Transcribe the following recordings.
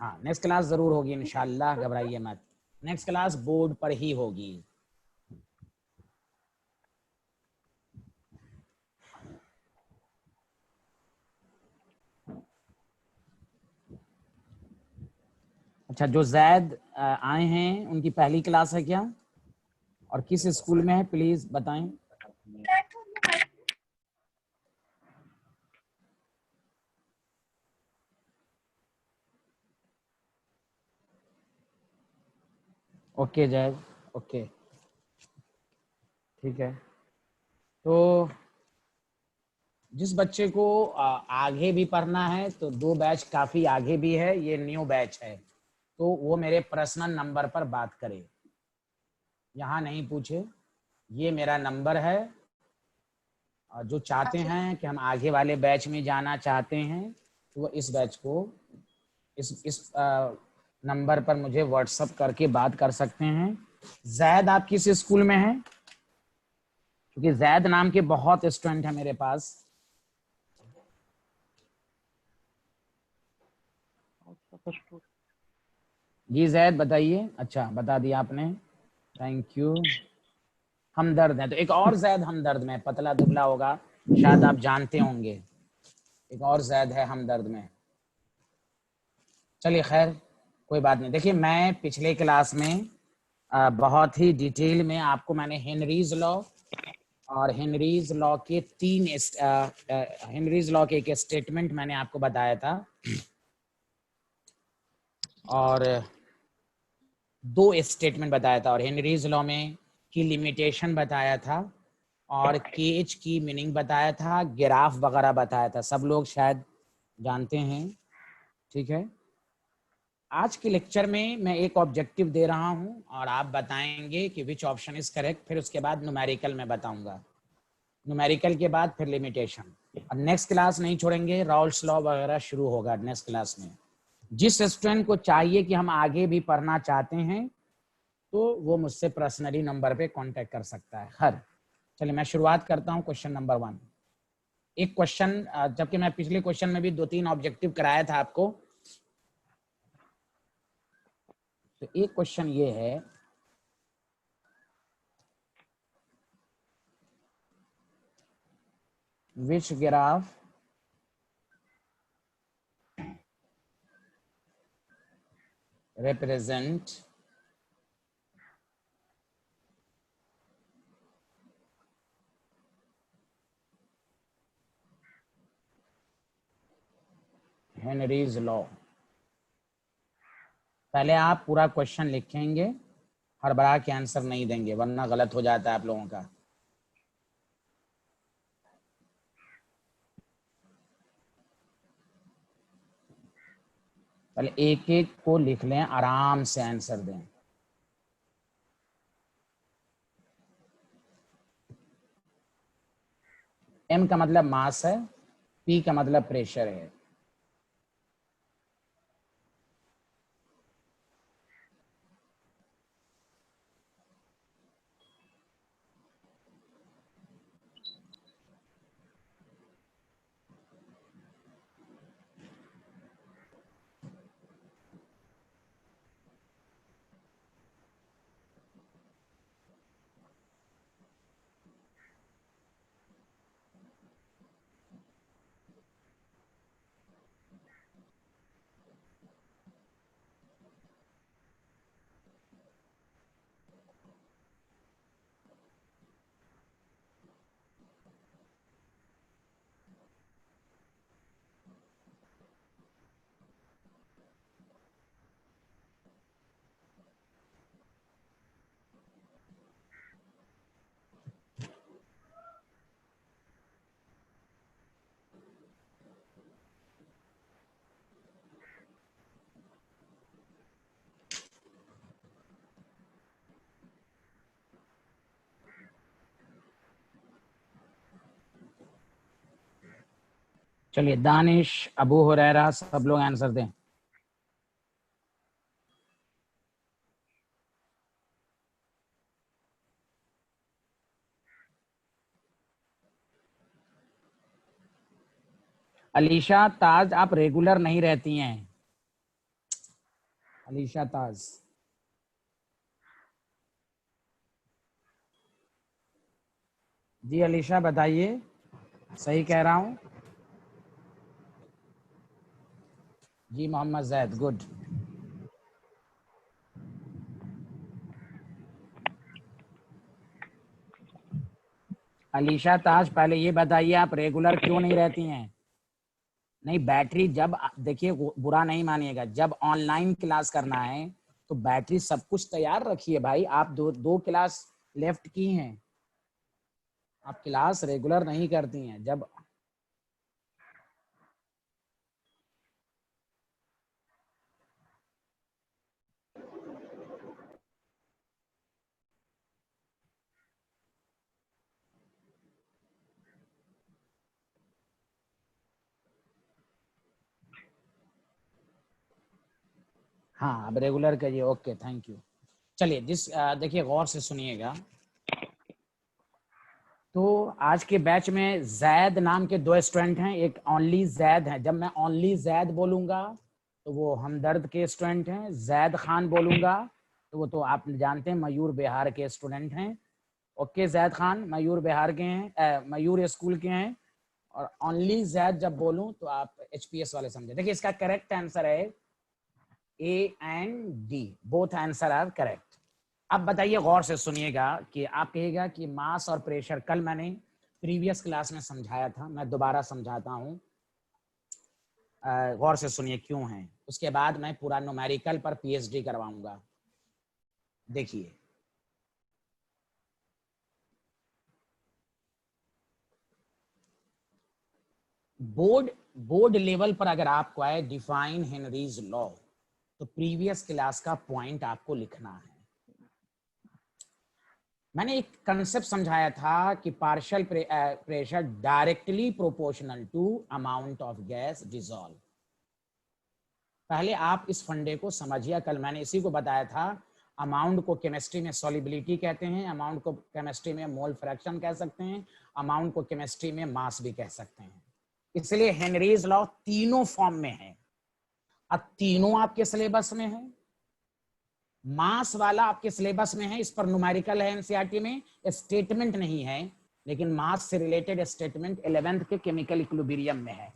हाँ, next class जरूर होगी इंशाल्लाह, घबराइए मत। नेक्स्ट क्लास बोर्ड पर ही होगी। अच्छा, जो जैद आए हैं उनकी पहली क्लास है क्या, और किस स्कूल में है प्लीज बताएं। ओके जैद, ओके, ठीक है। तो जिस बच्चे को आगे भी पढ़ना है तो 2 बैच काफी आगे भी है, ये न्यू बैच है, तो वो मेरे पर्सनल नंबर पर बात करे, यहाँ नहीं पूछे। ये मेरा नंबर है। जो चाहते हैं कि हम आगे वाले बैच में जाना चाहते हैं तो वो इस बैच को इस नंबर पर मुझे व्हाट्सअप करके बात कर सकते हैं। जैद आप किस स्कूल में हैं, क्योंकि जैद नाम के बहुत स्टूडेंट हैं मेरे पास। जी जैद बताइए। अच्छा बता दिया आपने, थैंक यू। हमदर्द है तो एक और जैद हमदर्द में, पतला दुबला होगा, शायद आप जानते होंगे, एक और जैद है हमदर्द में। चलिए खैर कोई बात नहीं। देखिए मैं पिछले क्लास में बहुत ही डिटेल में आपको मैंने हेनरीज लॉ और हेनरीज लॉ के हेनरीज लॉ के एक स्टेटमेंट मैंने आपको बताया था, और 2 स्टेटमेंट बताया था, और हेनरीज लॉ में की लिमिटेशन बताया था, और केज की मीनिंग बताया था, ग्राफ वगैरह बताया था, सब लोग शायद जानते हैं। ठीक है, आज के लेक्चर में मैं एक ऑब्जेक्टिव दे रहा हूं और आप बताएंगे कि विच ऑप्शन इज करेक्ट, फिर उसके बाद न्यूमेरिकल में बताऊंगा, न्यूमेरिकल के बाद फिर लिमिटेशन। और नेक्स्ट क्लास नहीं छोड़ेंगे, राउल्स लॉ वगैरह शुरू होगा नेक्स्ट क्लास में। जिस स्टूडेंट को चाहिए कि हम आगे भी पढ़ना चाहते हैं तो वो मुझसे पर्सनली नंबर पे कांटेक्ट कर सकता है। हर चलिए मैं शुरुआत करता हूँ क्वेश्चन नंबर 1। एक क्वेश्चन, जबकि मैं पिछले क्वेश्चन में भी 2-3 ऑब्जेक्टिव कराया था आपको, तो एक क्वेश्चन ये है, which graph represent Henry's law. पहले आप पूरा क्वेश्चन लिखेंगे, हड़बड़ा के आंसर नहीं देंगे वरना गलत हो जाता है आप लोगों का। पहले एक एक को लिख लें, आराम से आंसर दें। एम का मतलब मास है, पी का मतलब प्रेशर है। चलिए दानिश, अबू हुरैरा, सब लोग आंसर दें। अलीशा, ताज, आप रेगुलर नहीं रहती हैं। अलीशा ताज। जी अलीशा बताइए, सही कह रहा हूँ? जी मोहम्मद जैद, गुड। अलीशा ताज, पहले ये बताइए आप रेगुलर क्यों नहीं रहती हैं? नहीं, बैटरी जब देखिए बुरा नहीं मानिएगा, जब ऑनलाइन क्लास करना है तो बैटरी सब कुछ तैयार रखिए भाई। आप दो क्लास लेफ्ट की हैं, आप क्लास रेगुलर नहीं करती हैं जब। हाँ अब रेगुलर करिए, ओके थैंक यू। चलिए देखिए गौर से सुनिएगा। तो आज के बैच में जैद नाम के दो स्टूडेंट हैं, एक ओनली जैद है। जब मैं ओनली जैद बोलूंगा तो वो हमदर्द के स्टूडेंट हैं। जैद खान बोलूंगा तो वो तो आप जानते हैं मयूर बिहार के स्टूडेंट हैं। ओके, जैद खान मयूर बिहार के हैं, मयूर स्कूल के हैं। और ओनली जैद जब बोलूं तो आप एचपीएस वाले समझे। देखिए इसका करेक्ट आंसर है A and D, both answer are correct. अब बताइए गौर से सुनिएगा कि आप कहिएगा कि मास और प्रेशर कल मैंने प्रीवियस क्लास में समझाया था, मैं दोबारा समझाता हूं। गौर से सुनिए क्यों है, उसके बाद मैं पूरा न्यूमेरिकल पर पीएचडी करवाऊंगा। देखिए बोर्ड बोर्ड लेवल पर अगर आपको आए डिफाइन हेनरीज लॉ, तो प्रीवियस क्लास का पॉइंट आपको लिखना है। मैंने एक कंसेप्ट समझाया था कि partial pressure directly proportional to amount of gas dissolve. पहले आप इस फंडे को समझिए, कल मैंने इसी को बताया था। अमाउंट को केमिस्ट्री में सॉलिबिलिटी कहते हैं, अमाउंट को केमिस्ट्री में मोल फ्रैक्शन कह सकते हैं, अमाउंट को केमिस्ट्री में मास भी कह सकते हैं। इसलिए हेनरीज लॉ तीनों फॉर्म में है। अब तीनों आपके सिलेबस में है। मास वाला आपके सिलेबस में है, इस पर न्यूमेरिकल है एनसीईआरटी में, स्टेटमेंट नहीं है, लेकिन मास से रिलेटेड स्टेटमेंट 11th के केमिकल इक्विलिब्रियम में है।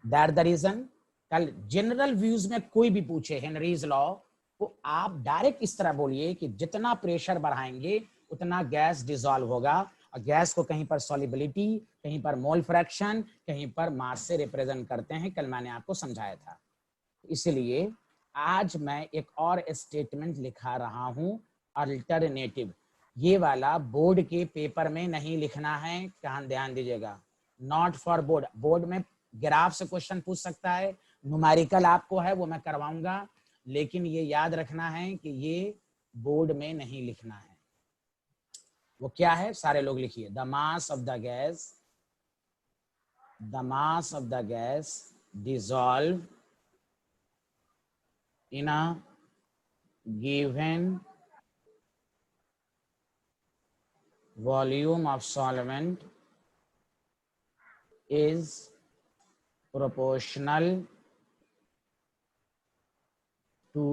दैट द रीजन कल जनरल व्यूज में कोई भी पूछे हेनरीज लॉ तो आप डायरेक्ट इस तरह बोलिए कि जितना प्रेशर बढ़ाएंगे उतना गैस डिसॉल्व होगा, और गैस को कहीं पर सॉलिबिलिटी, कहीं पर मोल फ्रैक्शन, कहीं पर मास से रिप्रेजेंट करते हैं। कल मैंने आपको समझाया था। इसलिए आज मैं एक और स्टेटमेंट लिखा रहा हूं, अल्टरनेटिव। ये वाला बोर्ड के पेपर में नहीं लिखना है, कान ध्यान दीजिएगा। Not for board. बोर्ड में ग्राफ से क्वेश्चन पूछ सकता है, न्यूमेरिकल आपको है वो मैं करवाऊंगा, लेकिन ये याद रखना है कि ये बोर्ड में नहीं लिखना है। वो क्या है, सारे लोग लिखिए। The mass of the gas, the mass of the gas dissolve in a given volume of solvent is proportional to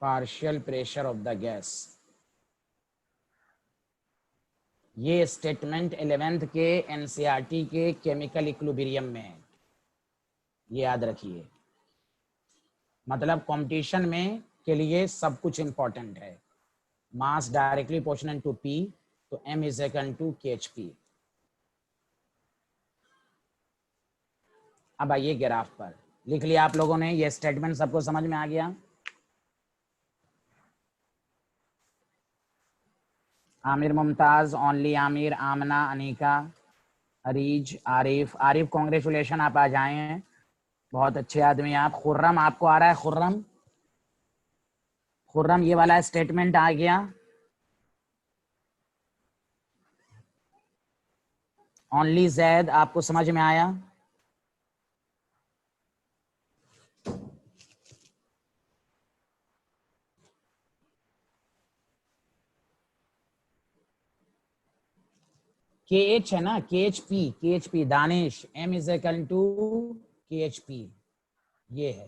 partial pressure of the gas। ये स्टेटमेंट 11th के एनसीईआरटी के केमिकल इक्विलिब्रियम में है, ये याद रखिए। मतलब कंपटीशन में के लिए सब कुछ इंपॉर्टेंट है। Mass directly proportional to P, तो m is equal to KHP। अब आइए ग्राफ पर, लिख लिया आप लोगों ने, ये स्टेटमेंट सबको समझ में आ गया? आमिर मुमताज, ओनली आमिर, आमना, अनीका, अरीज, आरिफ। आरिफ कॉन्ग्रेचुलेशन, आप आ जाए हैं, बहुत अच्छे आदमी आप। खुर्रम, आपको आ रहा है खुर्रम? खुर्रम ये वाला स्टेटमेंट आ गया। ओनली जैद आपको समझ में आया? KH है ना, KHP, Danish, m is equal to KHP, ये है।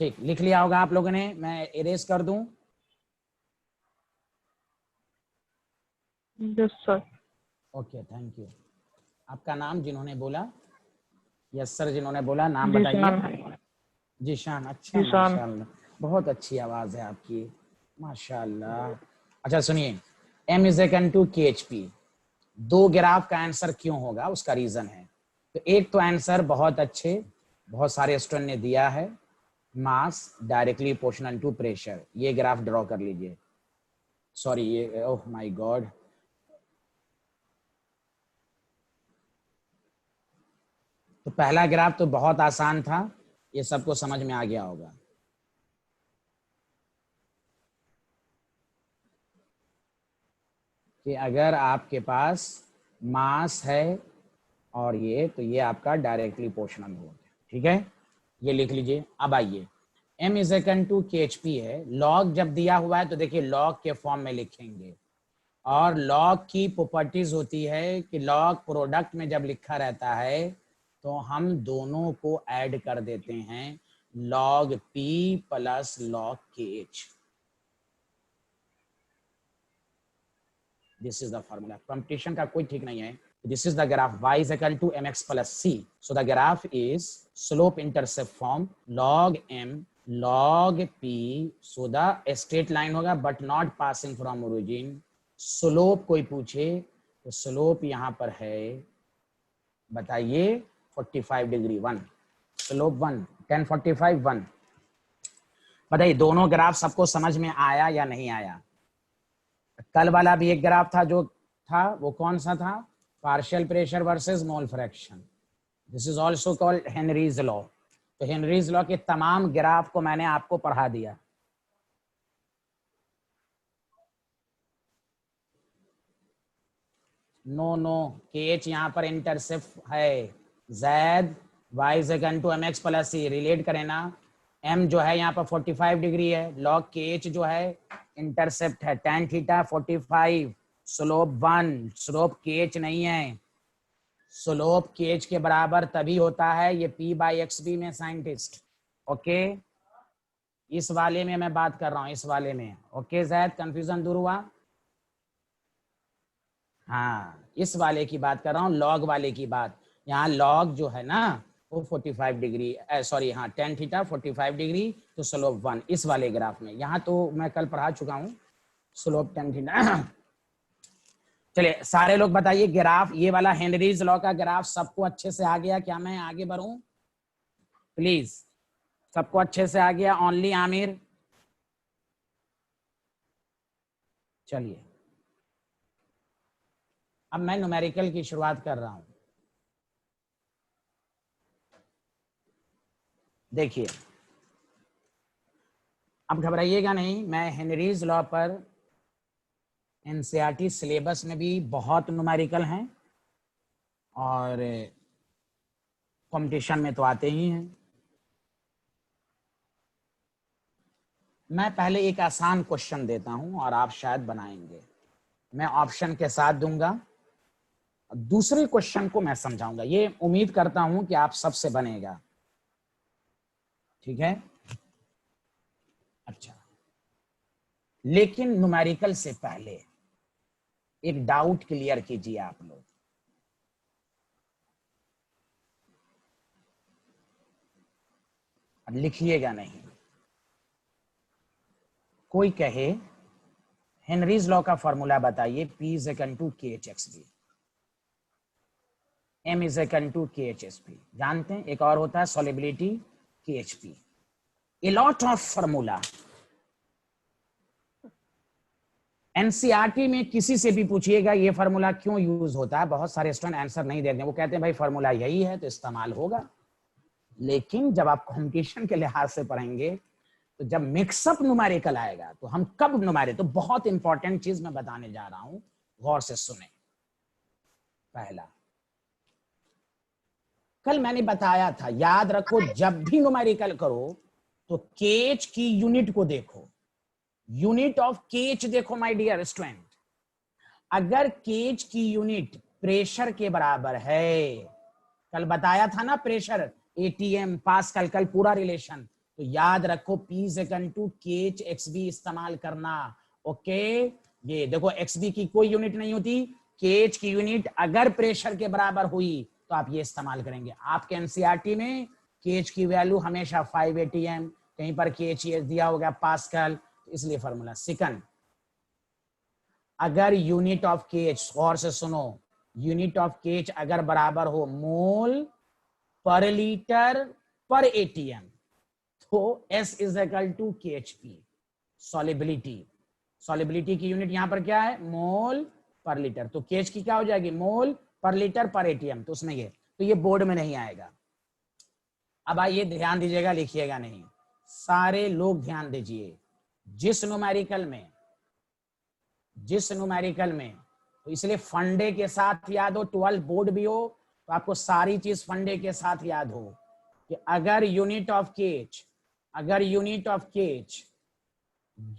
ठीक, लिख लिया होगा आप लोगों ने, मैं इरेज कर दूं? Yes sir. Okay, thank you. आपका नाम जिन्होंने बोला? यस सर, जिन्होंने बोला नाम बताइए। जीशान। जीशान, अच्छा, जीशान। माशाल्लाह, बहुत अच्छी आवाज है आपकी, माशाल्लाह। अच्छा सुनिए, m is equal to KHP, दो ग्राफ का आंसर क्यों होगा, उसका रीजन है। तो एक तो आंसर बहुत अच्छे, बहुत सारे स्टूडेंट ने दिया है, mass directly proportional to pressure. ये ग्राफ ड्रॉ कर लीजिए, सॉरी ये, ओह माय गॉड, तो पहला ग्राफ तो बहुत आसान था, ये सबको समझ में आ गया होगा। कि अगर आपके पास मास है और ये, तो ये आपका डायरेक्टली प्रोपोर्शनल हो गया, ठीक है, ये लिख लीजिए। अब आइए, m is equal to KHP है, लॉग जब दिया हुआ है तो देखिए लॉग के फॉर्म में लिखेंगे, और लॉग की प्रॉपर्टीज होती है कि लॉग प्रोडक्ट में जब लिखा रहता है तो हम दोनों को ऐड कर देते हैं, log P plus log KH। This is the formula, competition का कोई ठीक नहीं है। This is the graph y is equal to mx plus c, so the graph is slope intercept form log m log p, so the straight line होगा but not passing from origin। Slope कोई पूछे तो slope यहां पर है, बताइए 45 degree 1, slope 1, 1045 1। बताइए दोनों ग्राफ सबको समझ में आया या नहीं आया? कल वाला भी एक ग्राफ था जो था, वो कौन सा था? Partial pressure versus mole fraction. This is also called Henrys law. तो हेनरीज लॉ के तमाम ग्राफ को मैंने आपको पढ़ा दिया। नो नो, KH यहाँ पर इंटरसेप्ट है, Z y is equal to mx plus c, relate करें ना। m जो है यहाँ पर 45 डिग्री है, log KH जो है इंटरसेप्ट है tan theta 45, slope 1, slope KH नहीं है, स्लोप KH के बराबर तभी होता है ये P/XB में साइंटिस्ट। ओके, इस वाले में मैं बात कर रहा हूँ, इस वाले में। ओके जैद, कंफ्यूजन दूर हुआ? हाँ, इस वाले की बात कर रहा हूँ, लॉग वाले की बात। यहाँ लॉग जो है ना वो 45 डिग्री, सॉरी हाँ tan थीटा 45 डिग्री, तो स्लोप 1 इस वाले ग्राफ में। यहाँ तो मैं कल पढ़ा चुका हूँ स्लोप tan थीटा। चलिए सारे लोग बताइए, ग्राफ ये वाला हेनरीज लॉ का ग्राफ सबको अच्छे से आ गया? क्या मैं आगे बढ़ूं प्लीज? सबको अच्छे से आ गया? ओनली आमिर? चलिए अब मैं न्यूमेरिकल की शुरुआत कर रहा हूं। देखिए अब घबराइएगा नहीं, मैं हेनरीज लॉ पर एनसीईआरटी सिलेबस में भी बहुत न्यूमेरिकल हैं और कंपटीशन में तो आते ही हैं। मैं पहले एक आसान क्वेश्चन देता हूं और आप शायद बनाएंगे, मैं ऑप्शन के साथ दूंगा, दूसरे क्वेश्चन को मैं समझाऊंगा, ये उम्मीद करता हूं कि आप सबसे बनेगा, ठीक है? अच्छा, लेकिन न्यूमेरिकल से पहले एक डाउट क्लियर कीजिए आप लोग। अब लिखिएगा नहीं, कोई कहे हेनरीज लॉ का फॉर्मूला बताइए, P is equal to KHXB, M is equal to KHSP, जानते हैं एक और होता है solubility KHP, a lot of formula. NCERT में किसी से भी पूछिएगा ये फार्मूला क्यों यूज होता है, बहुत सारे स्टूडेंट आंसर नहीं देते, वो कहते हैं भाई फार्मूला यही है तो इस्तेमाल होगा। लेकिन जब आप कंपटीशन के लिहाज से पढ़ेंगे तो जब मिक्सअप न्यूमेरिकल आएगा तो हम कब न्यूमेरिकल, तो बहुत इंपॉर्टेंट चीज मैं बताने जा रहा हूं, गौर से सुने। पहला, कल मैंने बताया था, याद रखो, जब भी न्यूमेरिकल करो तो केच की यूनिट को देखो, यूनिट ऑफ केच देखो माय डियर स्टूडेंट। अगर केज की यूनिट प्रेशर के बराबर है, कल बताया था ना प्रेशर, एटीएम पास्कल, कल पूरा रिलेशन, तो याद रखो P is equal to KHXB इस्तेमाल करना। ओके, ये देखो XB की कोई यूनिट नहीं होती, KH की यूनिट अगर प्रेशर के बराबर हुई तो आप ये इस्तेमाल करेंगे। आपके एनसीईआरटी में KH की वैल्यू हमेशा 5 ATM, कहीं पर KH दिया होगा पास्कल, इसलिए फॉर्मूला। सेकंड, अगर यूनिट ऑफ KH, गौर से सुनो, यूनिट ऑफ KH अगर बराबर हो मोल पर लीटर पर ATM, तो S is equal to KHP। Solubility, solubility की यूनिट यहां पर क्या है, मोल पर लीटर, तो KH की क्या हो जाएगी, मोल पर लीटर पर ATM, तो उसमें ये, तो ये बोर्ड में नहीं आएगा। अब आइए ध्यान दीजिएगा, लिखिएगा नहीं, सारे लोग ध्यान दीजिए। जिस न्यूमेरिकल में, तो इसलिए फंडे के साथ याद हो, 12 बोर्ड भी हो तो आपको सारी चीज फंडे के साथ याद हो कि अगर यूनिट ऑफ केज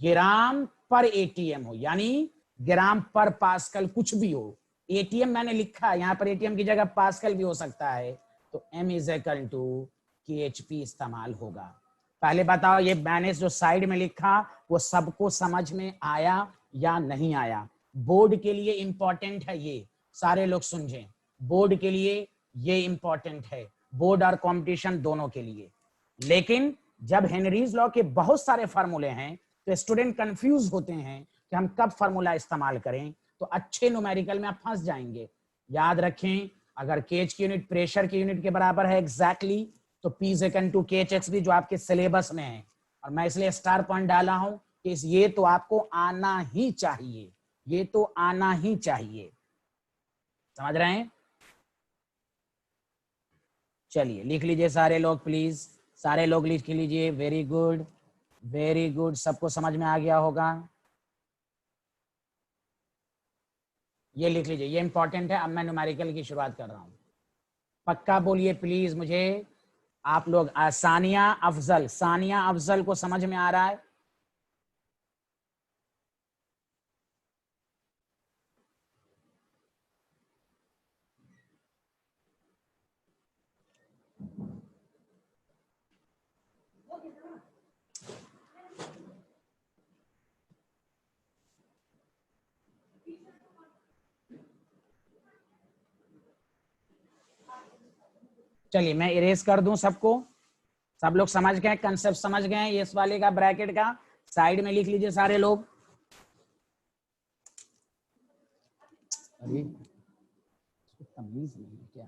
ग्राम पर एटीएम हो, यानी ग्राम पर पास्कल, कुछ भी हो, एटीएम मैंने लिखा है यहाँ पर, एटीएम की जगह पास्कल भी हो सकता है, तो M is equal to KHP इस्तेमाल होगा। पहले बताओ ये मैंने जो साइड में लिखा वो सबको समझ में आया या नहीं आया? बोर्ड के लिए इंपॉर्टेंट है ये, सारे लोग समझें, बोर्ड के लिए ये इंपॉर्टेंट है, बोर्ड और कंपटीशन दोनों के लिए। लेकिन जब हेनरीज लॉ के बहुत सारे फार्मूले हैं तो स्टूडेंट कंफ्यूज होते हैं कि हम कब फार्मूला इस्तेमाल करें, तो अच्छे न्यूमेरिकल में आप फंस जाएंगे। याद रखें, अगर केज की यूनिट प्रेशर की यूनिट के बराबर है एग्जैक्टली, तो P is equal to KHXB जो आपके सिलेबस में है, और मैं इसलिए स्टार पॉइंट डाला हूं कि ये तो आपको आना ही चाहिए, ये तो आना ही चाहिए। समझ रहे हैं? चलिए लिख लीजिए सारे लोग प्लीज, सारे लोग लिख लीजिए। वेरी गुड, वेरी गुड, सबको समझ में आ गया होगा। ये लिख लीजिए, ये इंपॉर्टेंट है। अब मैं न्यूमेरिकल की शुरुआत कर रहा हूं, पक्का बोलिए प्लीज मुझे आप लोग। सानिया अफजल, सानिया अफजल को समझ में आ रहा है? चलिए मैं इरेज कर दूं सबको, सब लोग समझ गए, कंसेप्ट समझ गए इस वाले का, ब्रैकेट का? साइड में लिख लीजिए सारे लोग। अरे तमीज नहीं है क्या?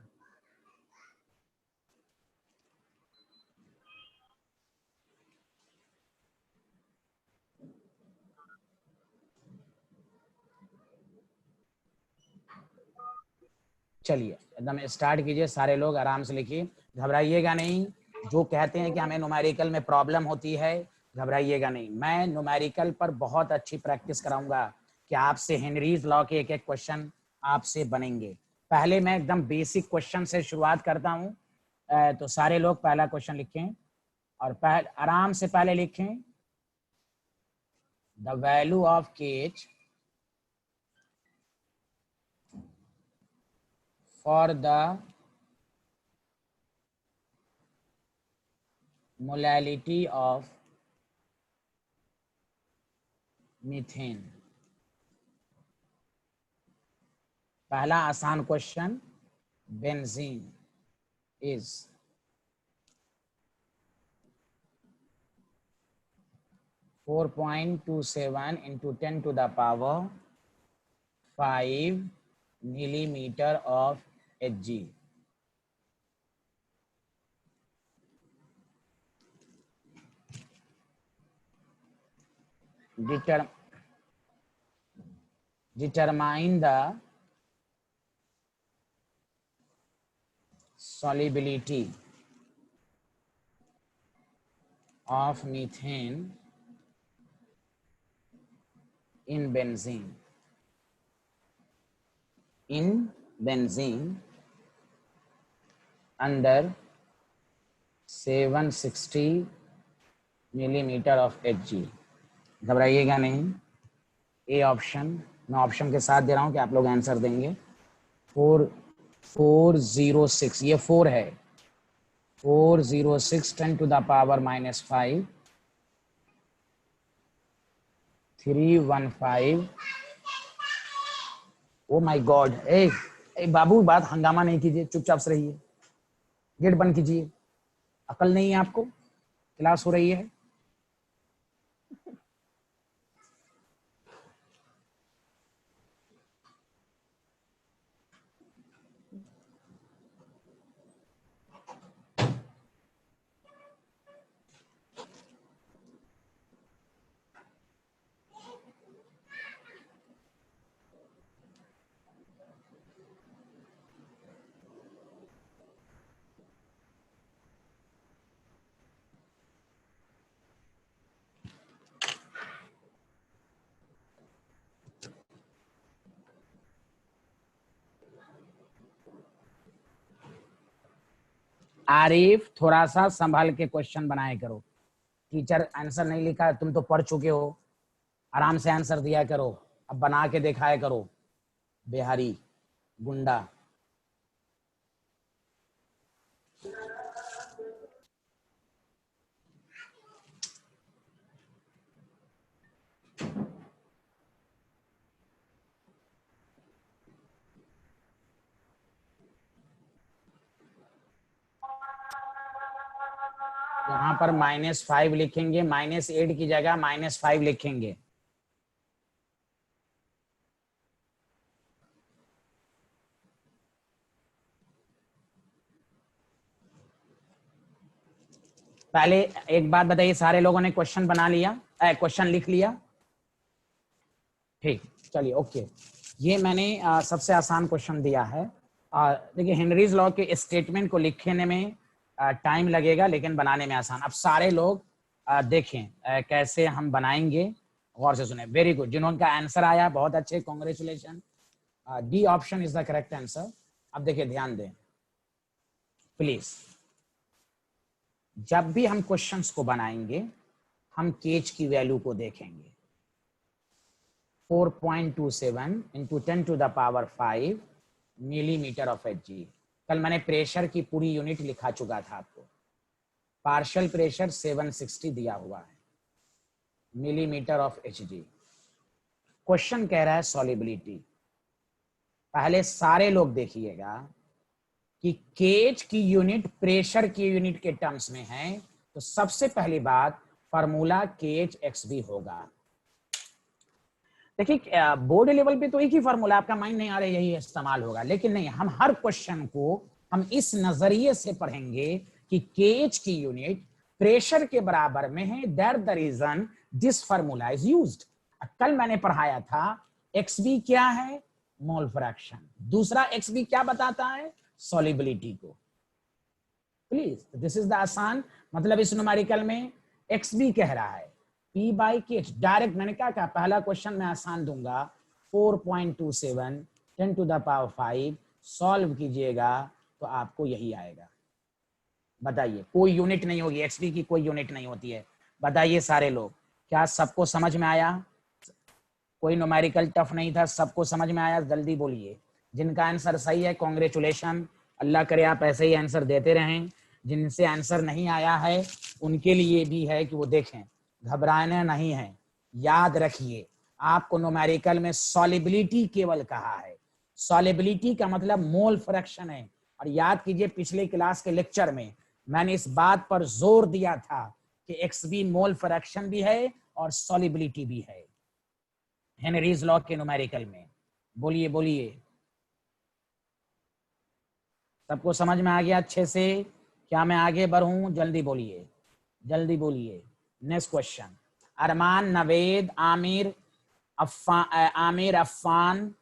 चलिए एकदम स्टार्ट कीजिए, सारे लोग आराम से लिखिए, घबराइएगा नहीं। जो कहते हैं कि हमें न्यूमेरिकल में प्रॉब्लम होती है, घबराइएगा नहीं। मैं न्यूमेरिकल पर बहुत अच्छी प्रैक्टिस कराऊंगा कि आपसे हेनरीज लॉ के एक एक क्वेश्चन आपसे बनेंगे। पहले मैं एकदम बेसिक क्वेश्चन से शुरुआत करता हूँ, तो सारे लोग पहला क्वेश्चन लिखें और आराम से पहले लिखें, the value of KH for the molality of methane। पहला आसान question, benzene is 4.27 into 10 to the power 5 millimeter of Hg। Determine the solubility of methane in benzene under 760 millimeter of Hg। घबराइएगा नहीं, A option, मैं option के साथ दे रहा हूं कि आप लोग आंसर देंगे। 406, ये 4 है, 406 10 to the power minus 5 315। Oh my God, ए बाबू, बात हंगामा नहीं कीजिए, चुपचाप से रहिए, गेट बंद कीजिए। अकल नहीं है आपको? क्लास हो रही है। आरिफ, थोड़ा सा संभाल के क्वेश्चन बनाए करो। टीचर आंसर नहीं लिखा, तुम तो पढ़ चुके हो, आराम से आंसर दिया करो। अब बना के दिखाया करो, बिहारी गुंडा। यहाँ पर -5 लिखेंगे, -8 की जगह -5 लिखेंगे। पहले एक बात बताइए, सारे लोगों ने क्वेश्चन बना लिया, क्वेश्चन लिख लिया? ठीक, चलिए ओके। ये मैंने सबसे आसान क्वेश्चन दिया है। देखिए, हेनरीज लॉ के स्टेटमेंट को लिखने में टाइम लगेगा, लेकिन बनाने में आसान। अब सारे लोग देखें कैसे हम बनाएंगे, गौर से सुने। वेरी गुड, जिन्होंने आंसर आया बहुत अच्छे, congratulation. D option is the correct answer. अब देखिए, ध्यान दें प्लीज, जब भी हम क्वेश्चंस को बनाएंगे हम केज की वैल्यू को देखेंगे। 4.27 into 10 to the power 5 millimetre of H G. कल मैंने प्रेशर की पूरी यूनिट लिखा चुका था आपको। पार्शियल प्रेशर 760 दिया हुआ है, millimetre of H ji. Question कह रहा है सॉलिबिलिटी। पहले सारे लोग देखिएगा कि केज की यूनिट प्रेशर की यूनिट के टर्म्स में है, तो सबसे पहली बात फार्मूला केज एक्स बी होगा। देखिए, बोर्ड लेवल पे तो एक ही फार्मूला, आपका माइंड नहीं आ रहा है यही इस्तेमाल होगा, लेकिन नहीं, हम हर क्वेश्चन को हम इस नजरिए से पढ़ेंगे कि केज की यूनिट प्रेशर के बराबर में है, that the reason this formula is used. कल मैंने पढ़ाया था एक्स बी क्या है, मोल फ्रैक्शन। दूसरा एक्स बी क्या बताता है, सॉलिबिलिटी को। प्लीज, दिस इज द आसान, मतलब इस न्यूमेरिकल में एक्स बी कह रहा है P बाई के एच। डायरेक्ट मैंने क्या कहा, पहला क्वेश्चन मैं आसान दूंगा, 4.27 10 टू द पावर 5 सॉल्व कीजिएगा तो आपको यही आएगा। बताइए, कोई यूनिट नहीं होगी, एक्सबी की कोई यूनिट नहीं होती है। बताइए सारे लोग, क्या सबको समझ में आया? कोई न्यूमेरिकल टफ नहीं था, सबको समझ में आया? जल्दी बोलिए। जिनका आंसर सही है कॉन्ग्रेचुलेशन, अल्लाह करे आप ऐसे ही आंसर देते रहें। जिनसे आंसर नहीं आया है उनके लिए भी है कि वो देखें, घबराना नहीं है। याद रखिए, आपको न्यूमेरिकल में सॉलिबिलिटी केवल कहा है, सॉलिबिलिटी का मतलब मोल फ्रैक्शन है। और याद कीजिए, पिछले क्लास के लेक्चर में मैंने इस बात पर जोर दिया था कि एक्स बी मोल फ्रैक्शन भी है और सॉलिबिलिटी भी है हेनरीज लॉ के न्यूमेरिकल में। बोलिए बोलिए, सबको समझ में आ गया अच्छे से? क्या मैं आगे बढ़ूं? जल्दी बोलिए, जल्दी बोलिए। नेक्स्ट क्वेश्चन, अरमान, नवेद, आमिर, अफ़ान,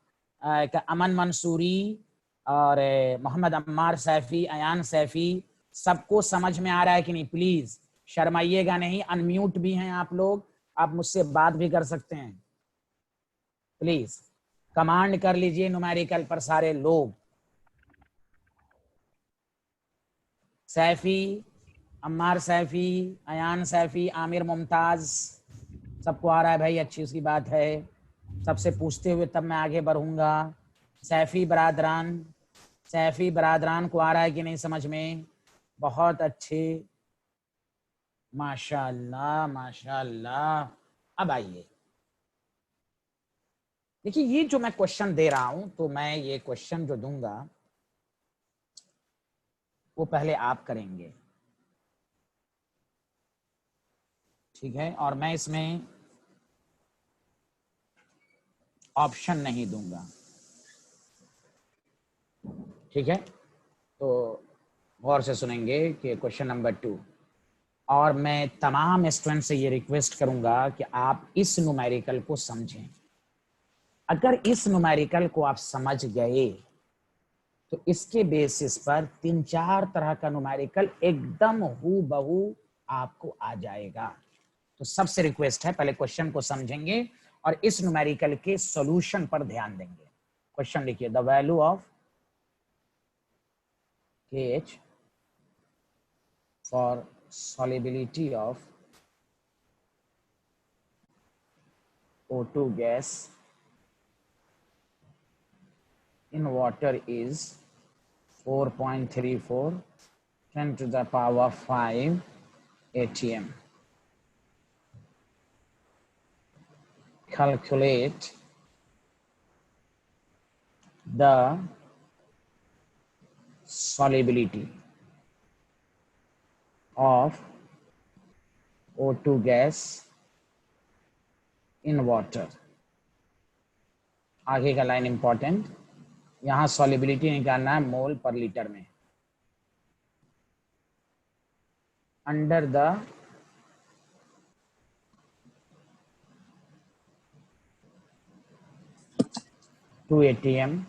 अमन मंसूरी और मोहम्मद अम्मार सैफी, अयान सैफी, सबको समझ में आ रहा है कि नहीं? प्लीज शर्माइएगा नहीं, अनम्यूट भी हैं आप लोग, आप मुझसे बात भी कर सकते हैं। प्लीज कमांड कर लीजिए न्यूमेरिकल पर सारे लोग। सैफी, अम्मार सैफी, अयान सैफी, आमिर मुमताज, सबको आ रहा है भाई, अच्छी उसकी बात है। सबसे पूछते हुए तब मैं आगे बढ़ूंगा। सैफी बरादरान, सैफी बरादरान को आ रहा है कि नहीं समझ में? बहुत अच्छे, माशाल्लाह माशाल्लाह। अब आइए, देखिए ये जो मैं क्वेश्चन दे रहा हूं, तो मैं ये क्वेश्चन जो दूंगा वो पहले आप करेंगे, ठीक है, और मैं इसमें ऑप्शन नहीं दूंगा, ठीक है। तो गौर से सुनेंगे कि क्वेश्चन नंबर 2, और मैं तमाम स्टूडेंट से ये रिक्वेस्ट करूंगा कि आप इस न्यूमेरिकल को समझें। अगर इस न्यूमेरिकल को आप समझ गए तो इसके बेसिस पर 3-4 तरह का न्यूमेरिकल एकदम हूबहू आपको आ जाएगा। तो सबसे रिक्वेस्ट है, पहले क्वेश्चन को समझेंगे और इस न्यूमेरिकल के सॉल्यूशन पर ध्यान देंगे। क्वेश्चन लिखिए, the value of KH for solubility of O2 gas in water is 4.34 10 to the power 5 atm. Calculate the solubility of O2 gas in water. आगे का लाइन इंपॉर्टेंट, यहां सॉल्युबिलिटी निकालना है मोल पर लीटर में। Under the two ATM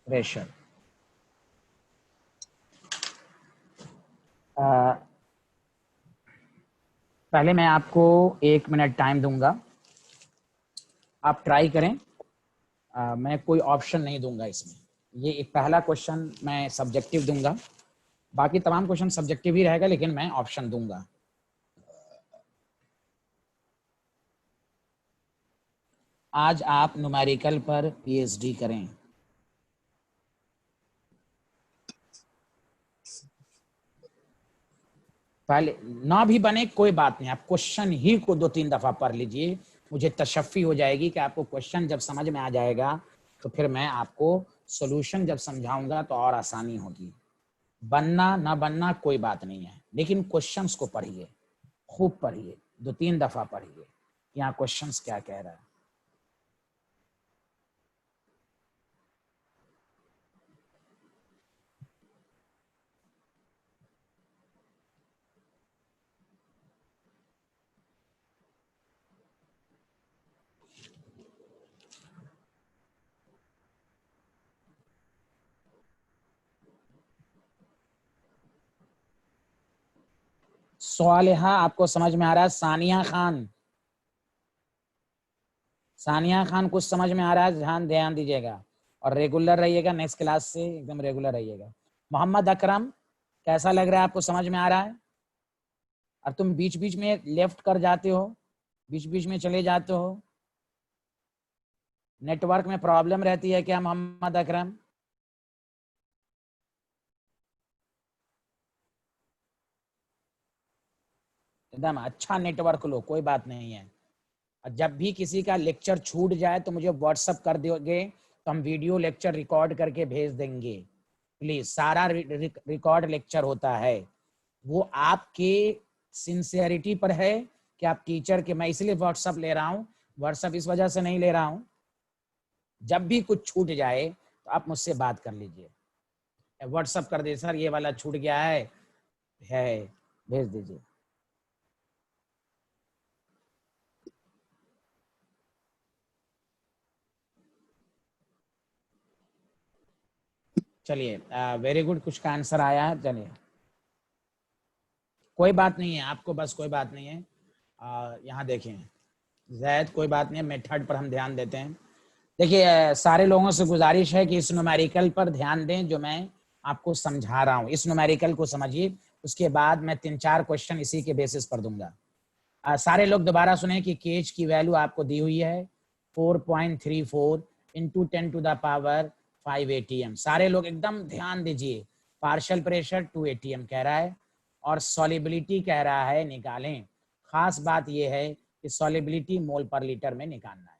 pressure. पहले मैं आपको 1 मिनट टाइम दूंगा, आप ट्राई करें। मैं कोई ऑप्शन नहीं दूंगा इसमें। ये एक पहला क्वेश्चन मैं सब्जेक्टिव दूंगा, बाकी तमाम क्वेश्चन सब्जेक्टिव ही रहेगा, लेकिन मैं ऑप्शन दूंगा। आज आप न्यूमेरिकल पर PhD करें। पहले ना भी बने कोई बात नहीं, आप क्वेश्चन ही को 2-3 दफा पढ़ लीजिए। मुझे तशफ़ी हो जाएगी कि आपको क्वेश्चन जब समझ में आ जाएगा तो फिर मैं आपको सॉल्यूशन जब समझाऊंगा तो और आसानी होगी। बनना ना बनना कोई बात नहीं है, लेकिन क्वेश्चंस को पढ़िए, खूब पढ़िए, 2-3 दफा पढ़िए, यहाँ क्वेश्चंस क्या कह रहा है। सालिहा आपको समझ में आ रहा है? सानिया खान, सानिया खान कुछ समझ में आ रहा है? ध्यान दीजिएगा और रेगुलर रहिएगा, नेक्स्ट क्लास से एकदम रेगुलर रहिएगा। मोहम्मद अकरम, कैसा लग रहा है आपको? समझ में आ रहा है? और तुम बीच बीच में लेफ्ट कर जाते हो, बीच बीच में चले जाते हो, नेटवर्क में प्रॉब्लम रहती है क्या मोहम्मद अकरम? एकदम अच्छा नेटवर्क लो, कोई बात नहीं है। और जब भी किसी का लेक्चर छूट जाए तो मुझे व्हाट्सअप कर दोगे, तो हम वीडियो लेक्चर रिकॉर्ड करके भेज देंगे। प्लीज, सारा रिकॉर्ड लेक्चर होता है, वो आपके सिंसियरिटी पर है कि आप टीचर के। मैं इसलिए व्हाट्सअप ले रहा हूँ, व्हाट्सअप इस वजह से नहीं ले रहा हूँ, जब भी कुछ छूट जाए तो आप मुझसे बात कर लीजिए, व्हाट्सअप कर दे, सर ये वाला छूट गया है भेज दीजिए। चलिए, वेरी गुड, कुछ का आंसर आया है। चलिए कोई बात नहीं है, आपको बस कोई बात नहीं है। यहाँ देखें जैद, कोई बात नहीं है, मेथड पर हम ध्यान देते हैं। देखिए सारे लोगों से गुजारिश है कि इस न्यूमेरिकल पर ध्यान दें जो मैं आपको समझा रहा हूँ। इस न्यूमेरिकल को समझिए, उसके बाद मैं 3-4 क्वेश्चन इसी के बेसिस पर दूंगा। सारे लोग दोबारा सुने कि केज की वैल्यू आपको दी हुई है 4.34 × 10⁻⁵ ATM। सारे लोग एकदम ध्यान दीजिए, पार्शियल प्रेशर 2 atm कह रहा है और सॉलिबिलिटी कह रहा है निकालें। खास बात यह है कि सॉलिबिलिटी मोल पर लीटर में निकालना है।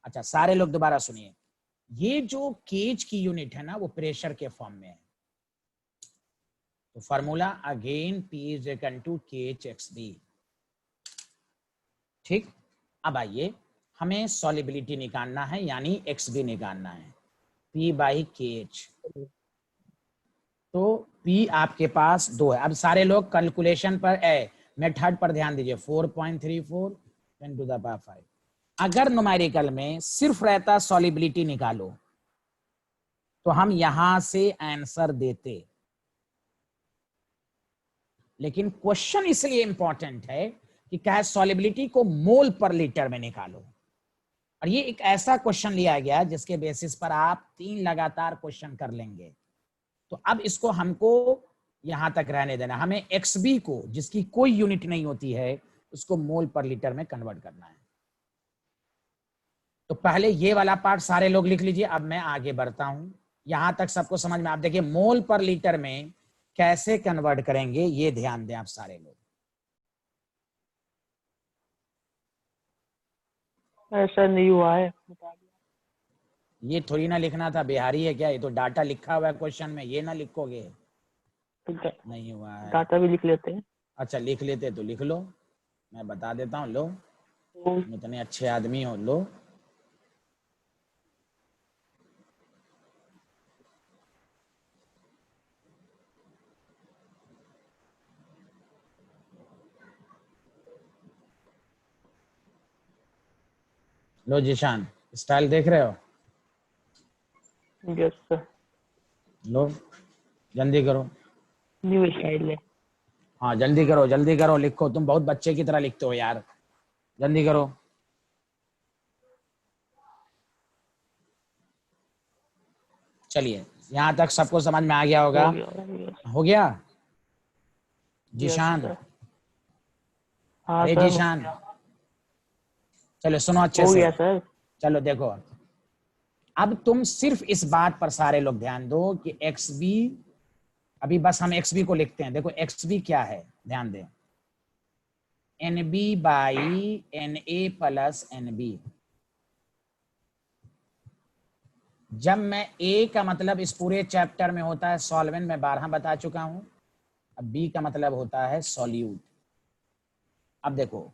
अच्छा सारे लोग दोबारा सुनिए, ये जो केज की यूनिट है ना वो प्रेशर के फॉर्म में है। तो formula again P is equal to KHXB। ठीक, अब आइए हमें सॉलिबिलिटी निकालना है यानी XB निकालना है, P बाई KH। तो P आपके पास 2 है। अब सारे लोग कैलकुलेशन पर मेथड पर ध्यान दीजिए, 4.34 10 टू द पावर 5। अगर न्यूमेरिकल में सिर्फ रहता सॉलिबिलिटी निकालो तो हम यहां से आंसर देते, लेकिन क्वेश्चन इसलिए इंपॉर्टेंट है कि क्या है सॉलिबिलिटी को मोल पर लीटर में निकालो। और ये एक ऐसा क्वेश्चन लिया गया जिसके बेसिस पर आप 3 लगातार क्वेश्चन कर लेंगे। तो अब इसको हमको यहां तक रहने देना, हमें XB को जिसकी कोई यूनिट नहीं होती है उसको मोल पर लीटर में कन्वर्ट करना है। तो पहले ये वाला पार्ट सारे लोग लिख लीजिए, अब मैं आगे बढ़ता हूं। यहां तक सबको समझ में, आप देखिए मोल पर लीटर में कैसे कन्वर्ट करेंगे ये ध्यान दें आप सारे लोग। ऐसा नहीं हुआ है, ये थोड़ी ना लिखना था, बिहारी है क्या? ये तो डाटा लिखा हुआ है क्वेश्चन में, ये ना लिखोगे? नहीं हुआ है, डाटा भी लिख लेते हैं। अच्छा लिख लेते तो लिख लो, मैं बता देता हूँ। लो तुम इतने अच्छे आदमी हो, लो लो जिशान, स्टाइल देख रहे हो? यस सर, लो जल्दी करो। न्यू स्टाइल है। हाँ जल्दी करो जल्दी करो, लिखो, तुम बहुत बच्चे की तरह लिखते हो यार, जल्दी करो। चलिए यहाँ तक सबको समझ में आ गया होगा? हो गया जिशान? हाँ अरे सर, जिशान चलो सुनो अच्छे हो से, गया सर। चलो देखो अब तुम सिर्फ इस बात पर सारे लोग ध्यान दो कि XB, अभी बस हम XB को लिखते हैं। देखो XB क्या है, ध्यान दें, NB by NA plus NB। जब मैं A का मतलब इस पूरे चैप्टर में होता है सॉल्वेंट, मैं 12 बता चुका हूं। अब B का मतलब होता है सॉल्यूट। अब देखो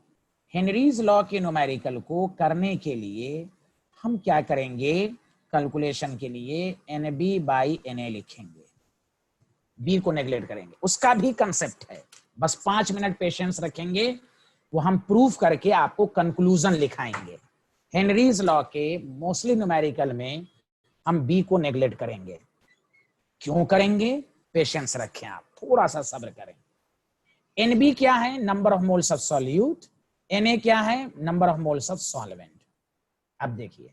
हेनरीज लॉ के न्यूमेरिकल को करने के लिए हम क्या करेंगे, कैलकुलेशन के लिए NB बाई NA लिखेंगे, B को नेग्लेक्ट करेंगे। उसका भी कंसेप्ट है, बस 5 मिनट पेशेंस रखेंगे, वो हम प्रूफ करके आपको कंक्लूजन लिखाएंगे। हेनरीज लॉ के मोस्टली न्यूमेरिकल में हम B को नेग्लेक्ट करेंगे। क्यों करेंगे? पेशेंस रखें आप, थोड़ा सा सब्र करें। NB क्या है? Number of moles of solute. Na क्या है? Number of moles of solvent. अब देखिए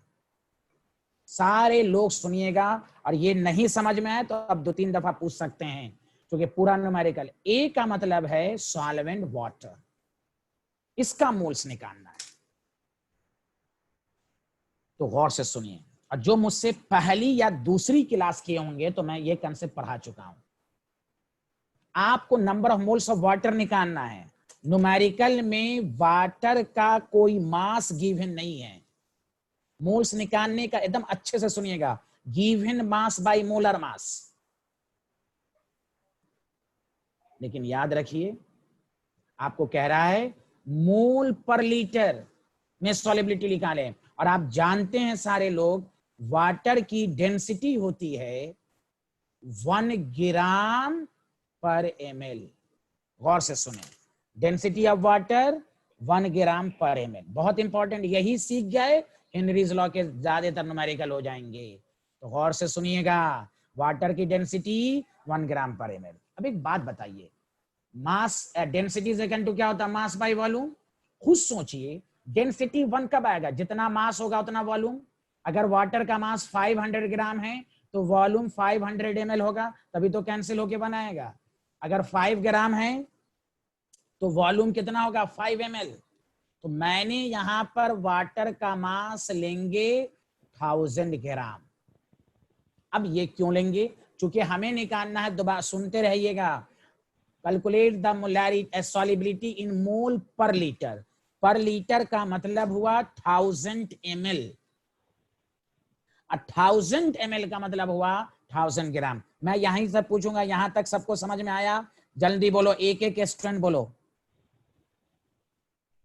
सारे लोग सुनिएगा, और ये नहीं समझ में आए तो अब 2-3 दफा पूछ सकते हैं, क्योंकि पूरा न्यूमेरिकल। A का मतलब है सॉल्वेंट वाटर, इसका मोल्स निकालना है। तो गौर से सुनिए, और जो मुझसे पहली या दूसरी क्लास किए होंगे तो मैं ये कंसेप्ट पढ़ा चुका हूं। आपको number of moles of water निकालना है। न्यूमेरिकल में वाटर का कोई मास गिवन नहीं है। मोल्स निकालने का एकदम अच्छे से सुनिएगा, गिवन मास बाय मोलर मास। लेकिन याद रखिए आपको कह रहा है मोल पर लीटर में सॉलिबिलिटी निकालें, और आप जानते हैं सारे लोग वाटर की डेंसिटी होती है 1 ग्राम पर ml। गौर से सुने, डेंसिटी ऑफ वाटर 1 ग्राम पर ml, बहुत इंपॉर्टेंट। यही सीख गए हेनरीज लॉ के ज्यादातर न्यूमेरिकल हो जाएंगे। तो गौर से सुनिएगा, वाटर की डेंसिटी 1 ग्राम पर ml। अब एक बात बताइए, मास डेंसिटी इक्वल टू क्या होता है? Mass by volume. खुद सोचिए डेंसिटी 1 कब आएगा? जितना मास होगा उतना वॉल्यूम। अगर वाटर का मास 500 ग्राम है तो वॉल्यूम 500 ml होगा, तभी तो कैंसिल होके बनाएगा। अगर 5 ग्राम है तो वॉल्यूम कितना होगा? 5 ml। तो मैंने यहां पर वाटर का मास लेंगे 1000 ग्राम। अब ये क्यों लेंगे? चूंकि हमें निकालना है, दोबारा सुनते रहिएगा। कैलकुलेट द मोलैरिटी सॉल्युबिलिटी इन मोल पर लीटर। पर लीटर का मतलब हुआ 1000 ml। 1000 ml का मतलब हुआ 1000 ग्राम। मैं यहीं से पूछूंगा, यहां तक सबको समझ में आया? जल्दी बोलो, एक एक स्टूडेंट बोलो।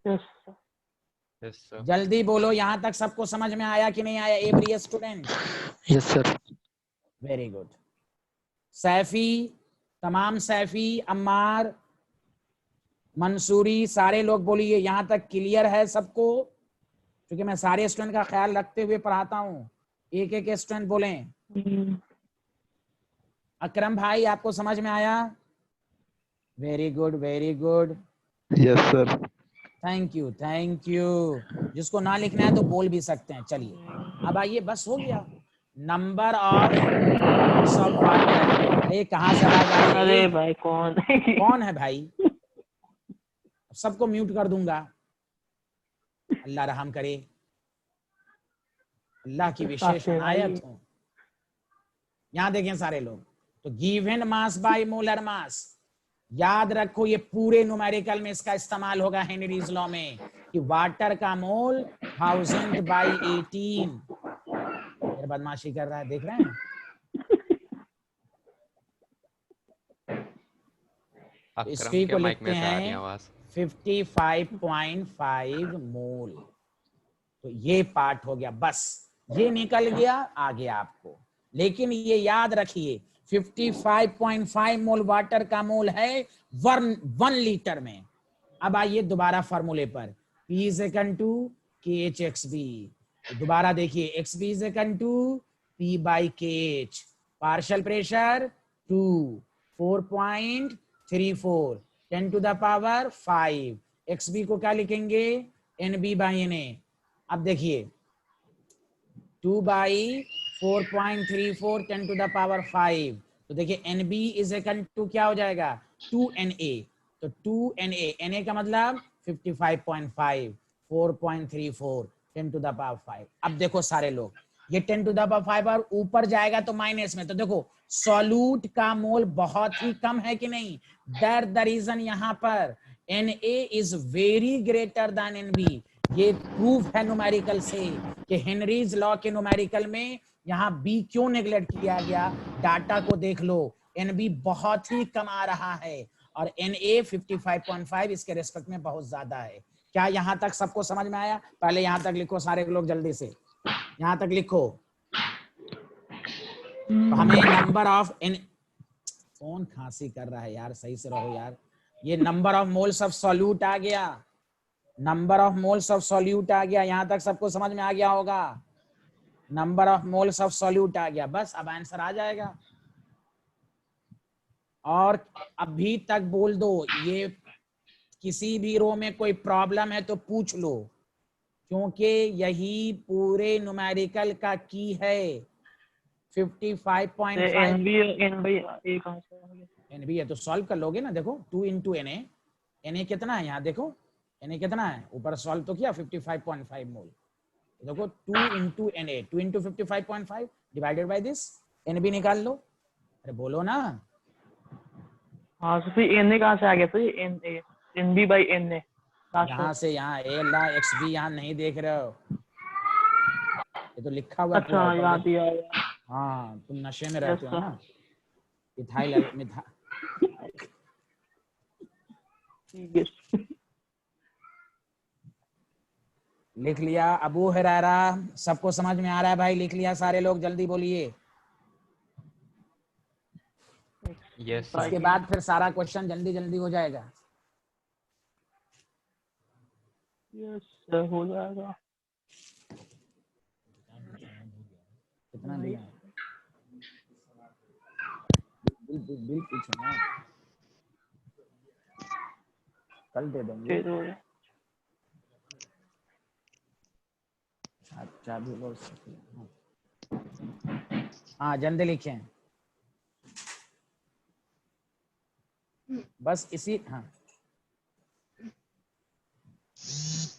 Yes sir. Yes sir. जल्दी बोलो, यहां तक सबको समझ में आया कि नहीं आया? Every student? Yes sir. Very good. Saifi, तमाम सैफी, अम्मार, मंसूरी, सारे लोग बोलिए। यहां तक क्लियर है सबको? क्योंकि मैं सारे स्टूडेंट का ख्याल रखते हुए पढ़ाता हूं। एक एक स्टूडेंट बोलें। अकरम भाई, आपको समझ में आया? Very good, very good. Yes sir. Thank you, thank you. जिसको ना लिखना है तो बोल भी सकते हैं। चलिए अब आइए, बस हो गया। Number of moles of water. अरे कहाँ से आवाज आ रही है? अरे भाई कौन कौन है भाई? सबको म्यूट कर दूंगा। अल्लाह रहम करे, अल्लाह की विशेष अनायत हो। यहां देखें सारे लोग, तो गिवन मास बाय मोलर मास। याद रखो, ये पूरे न्यूमेरिकल में इसका इस्तेमाल होगा हेनरीज लॉ में, कि वाटर का मोल 1000/18। ये बदमाशी कर रहा है, देख रहे हैं? तो इसकी को लिखते हैं 55.5 मोल। तो ये पार्ट हो गया, बस ये निकल गया आगे आपको। लेकिन ये याद रखिए, 55.5 मोल वाटर का मोल है 1 लीटर में। अब आइए दोबारा फॉर्मूले पर, P is equal to KHXB। दोबारा देखिए, XB is equal to P/KH। Partial pressure 2, 4.34, 10 to the power 5। XB को क्या लिखेंगे? NB/NA। अब देखिए 2/4.34, 10 टू द पावर 5। तो देखिए NB इज इक्वल टू क्या हो जाएगा? 2NA। तो 2NA, NA का मतलब 55.5, 4.34, 10 टू द पावर 5। अब देखो सारे लोग, ये 10 टू द पावर 5 और ऊपर जाएगा तो माइनस में। तो देखो सॉल्यूट का मोल बहुत ही कम है कि नहीं? दैट द रीजन यहाँ पर NA is very greater than NB। ये प्रूफ है न्यूमेरिकल से कि हेनरीज लॉ के न्यूमेरिकल में यहाँ बी क्यों नेग्लेक्ट किया गया। डाटा को देख लो, NB बहुत ही कम आ रहा है और NA 55.5 इसके रेस्पेक्ट में बहुत ज्यादा है। क्या यहां तक सबको समझ में आया? पहले यहां तक लिखो सारे लोग जल्दी से, यहां तक लिखो। तो हमें नंबर ऑफ कौन खांसी कर रहा है यार? सही से रहो यार। ये number of moles of solute आ गया, number of moles of solute आ गया। यहां तक सबको समझ में आ गया होगा? Number of moles of solute आ गया, बस अब आंसर आ जाएगा। और अभी तक बोल दो, ये किसी भी रो में कोई प्रॉब्लम है तो पूछ लो, क्योंकि यही पूरे न्यूमेरिकल का की है। 55.5 NB है तो सॉल्व कर लोगे ना। देखो 2 into NA, NA कितना है यहाँ? देखो NA कितना है, ऊपर सॉल्व तो किया 55.5 मोल। देखो 2 into NA, 2 into 55.5 divided by this, NB निकाल लो। अरे बोलो ना। हाँ तो फिर NA कहाँ से आ गया? फिर NB/NA यहाँ से यहाँ XB यहाँ नहीं देख रहे हो? ये तो लिखा हुआ अच्छा याद दिया। हाँ तुम नशे में रहते हो ना। इथाइल लिख लिया। अबू हुरैरा, सबको समझ में आ रहा है भाई? लिख लिया सारे लोग? जल्दी बोलिए। यस इसके बाद फिर सारा क्वेश्चन जल्दी जल्दी हो जाएगा। यस हो जाएगा। कितना दिया? बिल पूछो ना, कल दे देंगे। अच्छा भी बोल सकते हैं। हाँ जल्दी लिखें बस इसी। हाँ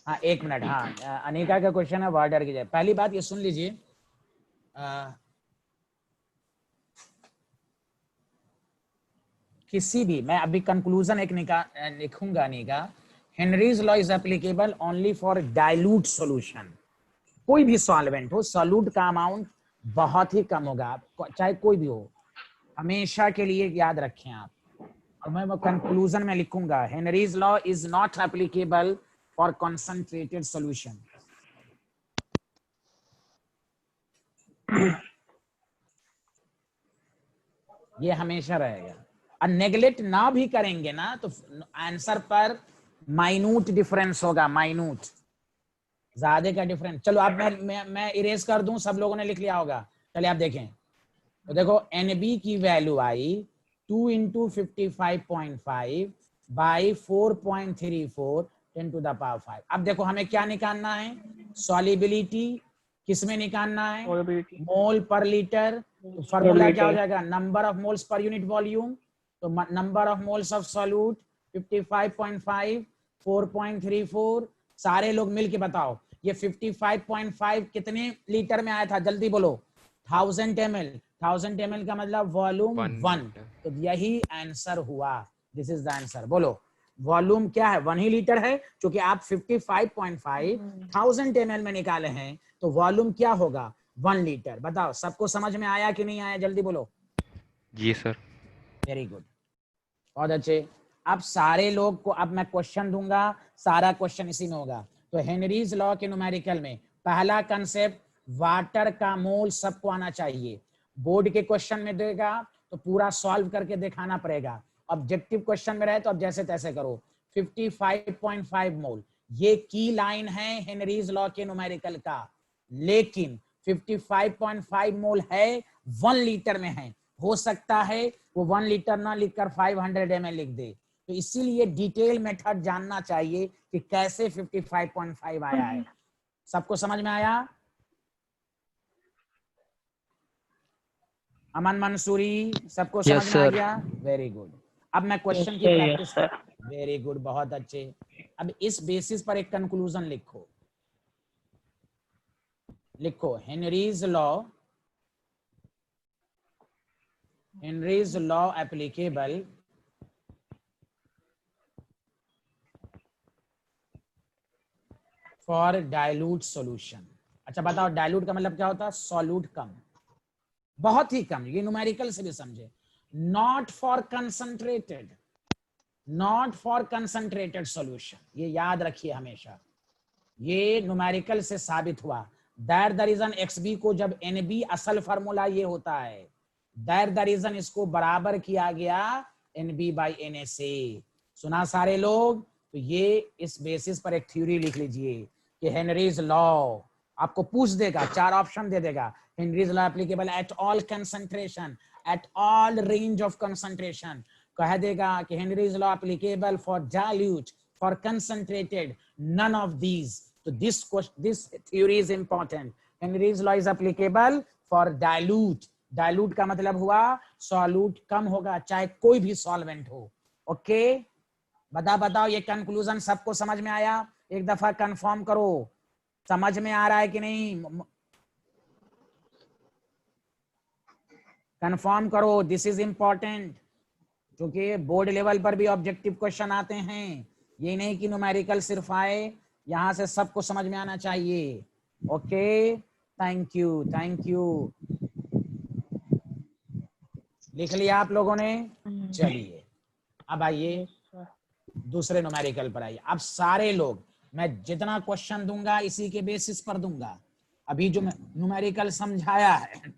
हाँ 1 मिनट। हाँ अनिका का क्वेश्चन है वाटर की जाए। पहली बात ये सुन लीजिए, किसी भी, मैं अभी कंक्लूजन एक लिखूंगा नहीं का, Henry's law is applicable only for dilute solution. कोई भी सॉल्वेंट हो, सॉल्यूट का अमाउंट बहुत ही कम होगा, चाहे कोई भी हो, हमेशा के लिए याद रखें आप। और मैं कंक्लूजन में लिखूंगा, Henry's law is not applicable for concentrated solution. ये हमेशा रहेगा। और नेग्लेक्ट ना भी करेंगे ना तो आंसर पर माइन्यूट डिफरेंस होगा, माइन्यूट, ज्यादा का डिफरेंस। चलो अब मैं इरेज कर दूं, सब लोगों ने लिख लिया होगा। चलिए आप देखें, तो देखो एनबी की वैल्यू आई 2 into 55.5 by 4.34 10 to the power 5। अब देखो हमें क्या निकालना है, सॉल्युबिलिटी किसमें निकालना है, Solubility. मोल पर लीटर। तो फॉर्मूला क्या हो जाएगा, number of moles per unit volume. तो number of moles of solute 55.5 4.34। सारे लोग मिलके बताओ ये 55.5 कितने लीटर में आया था, जल्दी बोलो। 1000 ml। 1000 ml का मतलब वॉल्यूम 1। तो यही आंसर हुआ, दिस इज द आंसर। बोलो वॉल्यूम क्या है, 1 ही लीटर है, क्योंकि आप 55.5 1000 ml में निकाले हैं, तो वॉल्यूम क्या होगा, 1 लीटर। बताओ सबको समझ में आया कि नहीं आया, जल्दी बोलो। जी सर। वेरी गुड, बहुत अच्छे। अब सारे लोग को अब मैं क्वेश्चन दूंगा, सारा क्वेश्चन इसी में होगा। तो हेनरीज लॉ के न्यूमेरिकल में पहला कंसेप्ट, वाटर का मोल सबको आना चाहिए। बोर्ड के क्वेश्चन में देगा तो पूरा सॉल्व करके दिखाना पड़ेगा। ऑब्जेक्टिव क्वेश्चन में रहे तो अब जैसे तैसे करो। 55.5 मोल, ये की लाइन है हेनरीज लॉ के न्यूमेरिकल का, लेकिन 55.5 मोल है 1 लीटर में है। हो सकता है वो 1 लीटर ना लिखकर 500 ml लिख दे, तो इसीलिए डिटेल मेथड जानना चाहिए कि कैसे 55.5 आया है। सबको समझ में आया? अमन मंसूरी, सबको समझ Yes, में आ sir. गया? Very good. अब मैं क्वेश्चन Yes, की sir. Practice. Yes, sir. Very good, बहुत अच्छे। अब इस बेसिस पर एक कंक्लूजन लिखो। लिखो Henry's law applicable for dilute solution. अच्छा बताओ डाइल्यूट का मतलब क्या होता है, सॉल्यूट कम, बहुत ही कम, ये न्यूमेरिकल से भी समझे। Not for concentrated, not for concentrated solution, ये याद रखिए हमेशा, ये न्यूमेरिकल से साबित हुआ। दैट द रीजन XB को जब NB, असल फार्मूला ये होता है, दैट द रीजन इसको बराबर किया गया NB बाई NA से। सुना सारे लोग? तो ये इस बेसिस पर एक थ्योरी लिख लीजिए कि हेनरीज लॉ, आपको पूछ देगा, 4 ऑप्शन दे देगा। Henry's law applicable at all concentration, at all range of concentration. कह देगा कि Henry's law applicable for dilute, for concentrated, none of these. So this theory is important. Henry's law is applicable for dilute. Dilute का मतलब हुआ solute कम होगा, चाहे कोई भी सॉल्वेंट हो। ओके, बताओ ये कंक्लूजन सबको समझ में आया? एक दफा कंफर्म करो, समझ में आ रहा है कि नहीं? कंफर्म करो, दिस इज इंपॉर्टेंट, क्योंकि बोर्ड लेवल पर भी ऑब्जेक्टिव क्वेश्चन आते हैं। ये नहीं कि न्यूमेरिकल सिर्फ आए, यहां से सबको समझ में आना चाहिए। Okay, thank you, thank you. लिख लिया आप लोगों ने? चलिए अब आइए दूसरे न्यूमेरिकल पर आइए। अब सारे लोग, मैं जितना क्वेश्चन दूंगा इसी के बेसिस पर दूंगा। अभी जो न्यूमेरिकल समझाया है,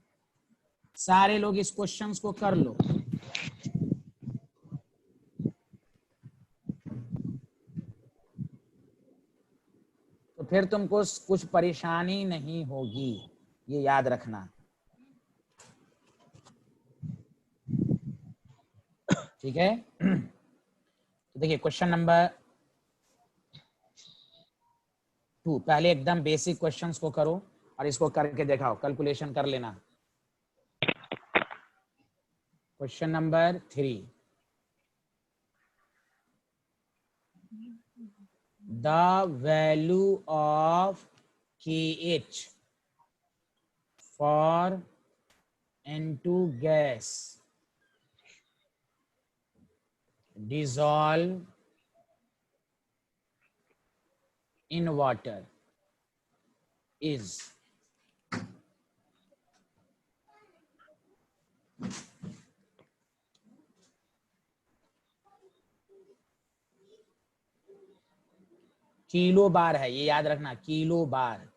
सारे लोग इस क्वेश्चंस को कर लो। तो फिर तुमको कुछ परेशानी नहीं होगी, ये याद रखना, ठीक है? तो देखिए क्वेश्चन नंबर 2, पहले एकदम बेसिक क्वेश्चंस को करो और इसको करके दिखाओ, कैलकुलेशन कर लेना। Question number 3, the value of KH for N2 gas dissolve in water is kilo bar है, ये याद रखना, किलो बार।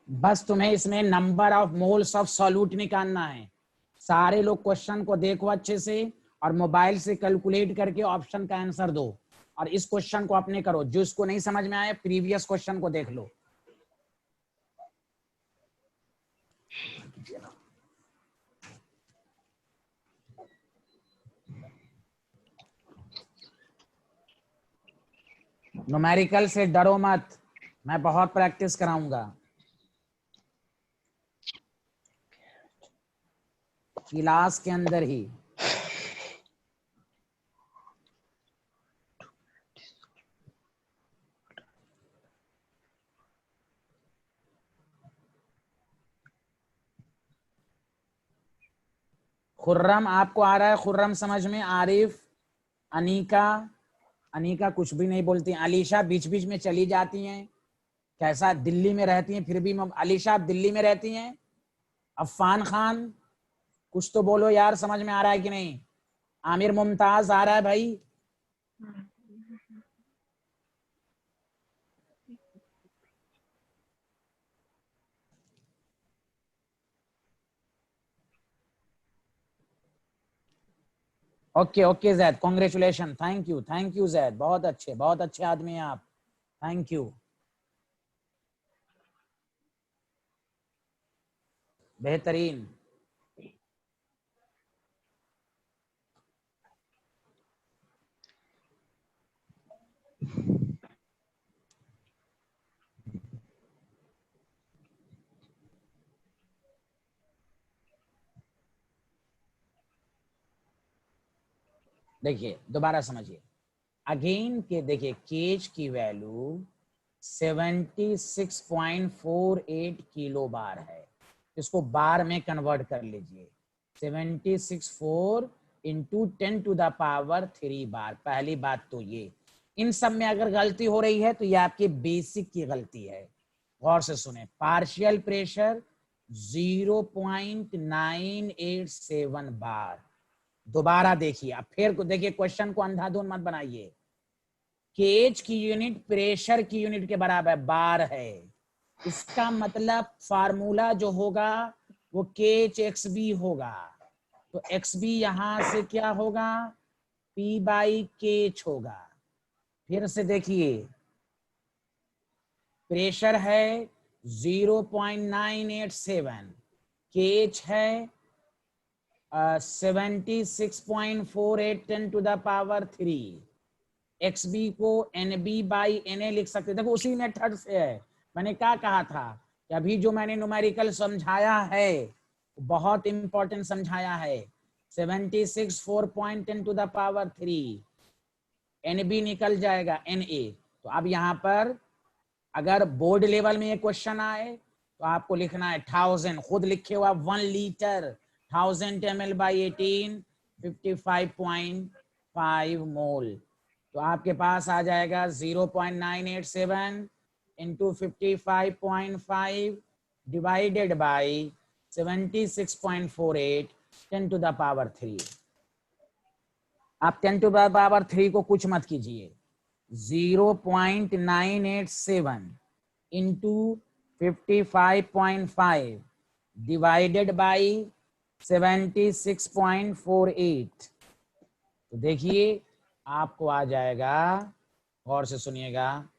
बस तुम्हें इसमें number of moles of solute निकालना है। सारे लोग क्वेश्चन को देखो अच्छे से और मोबाइल से कैलकुलेट करके ऑप्शन का आंसर दो और इस क्वेश्चन को अपने करो। जो इसको नहीं समझ में आए प्रीवियस क्वेश्चन को देख लो। न्यूमेरिकल से डरो मत, मैं बहुत प्रैक्टिस कराऊंगा। क्लास के अंदर ही। खुर्रम आपको आ रहा है? खुर्रम समझ में? आरिफ, अनीका, अनीका कुछ भी नहीं बोलती। अलीशा बीच बीच में चली जाती हैं, कैसा दिल्ली में रहती हैं फिर भी। अलीशा आप दिल्ली में रहती हैं? अफान खान कुछ तो बोलो यार, समझ में आ रहा है कि नहीं? आमिर मुमताज आ रहा है भाई? Okay okay Zaid, congratulation, thank you Zaid, बहुत अच्छे आदमी हैं आप, थैंक यू, बेहतरीन। देखिए दोबारा समझिए अगेन के, देखिए केज की वैल्यू 76.48 किलो बार है। इसको बार में कन्वर्ट कर लीजिए। 76.4 इंटू 10 टू द पावर 3 बार। पहली बात तो ये, इन सब में अगर गलती हो रही है तो ये आपकी बेसिक की गलती है। गौर से सुने, पार्शियल प्रेशर 0.987 बार। दोबारा देखिए, अब फिर देखिए क्वेश्चन को अंधाधुन मत बनाइए। केज की यूनिट प्रेशर की यूनिट के बराबर बार है। इसका मतलब फार्मूला जो होगा वो केच एक्स बी होगा। तो एक्स बी यहां से क्या होगा? पी बाई केच होगा। फिर से देखिए, प्रेशर है 0.987, केच है 76.48 10 टू द पावर 3। XB को NB बाई NA लिख सकते। देखो उसी मेथड से है, मैंने क्या कहा था, कि अभी जो मैंने न्यूमेरिकल समझाया है बहुत इंपॉर्टेंट समझाया है। 76 4.10⁻³ NB निकल जाएगा NA। तो अब यहाँ पर अगर बोर्ड लेवल में ये क्वेश्चन आए तो आपको लिखना है 1000, खुद लिखे हुआ 1 लीटर 1000 ml/18 55.5 मोल। तो आपके पास आ जाएगा 0.987 इंटू 55.5 डिवाइडेड बाई 76.48 10⁻³ आप 10⁻³ को कुछ मत कीजिए, 0.987 इंटू 55.5 डिवाइडेड बाई 76.48। तो देखिए आपको आ जाएगा, गौर से सुनिएगा,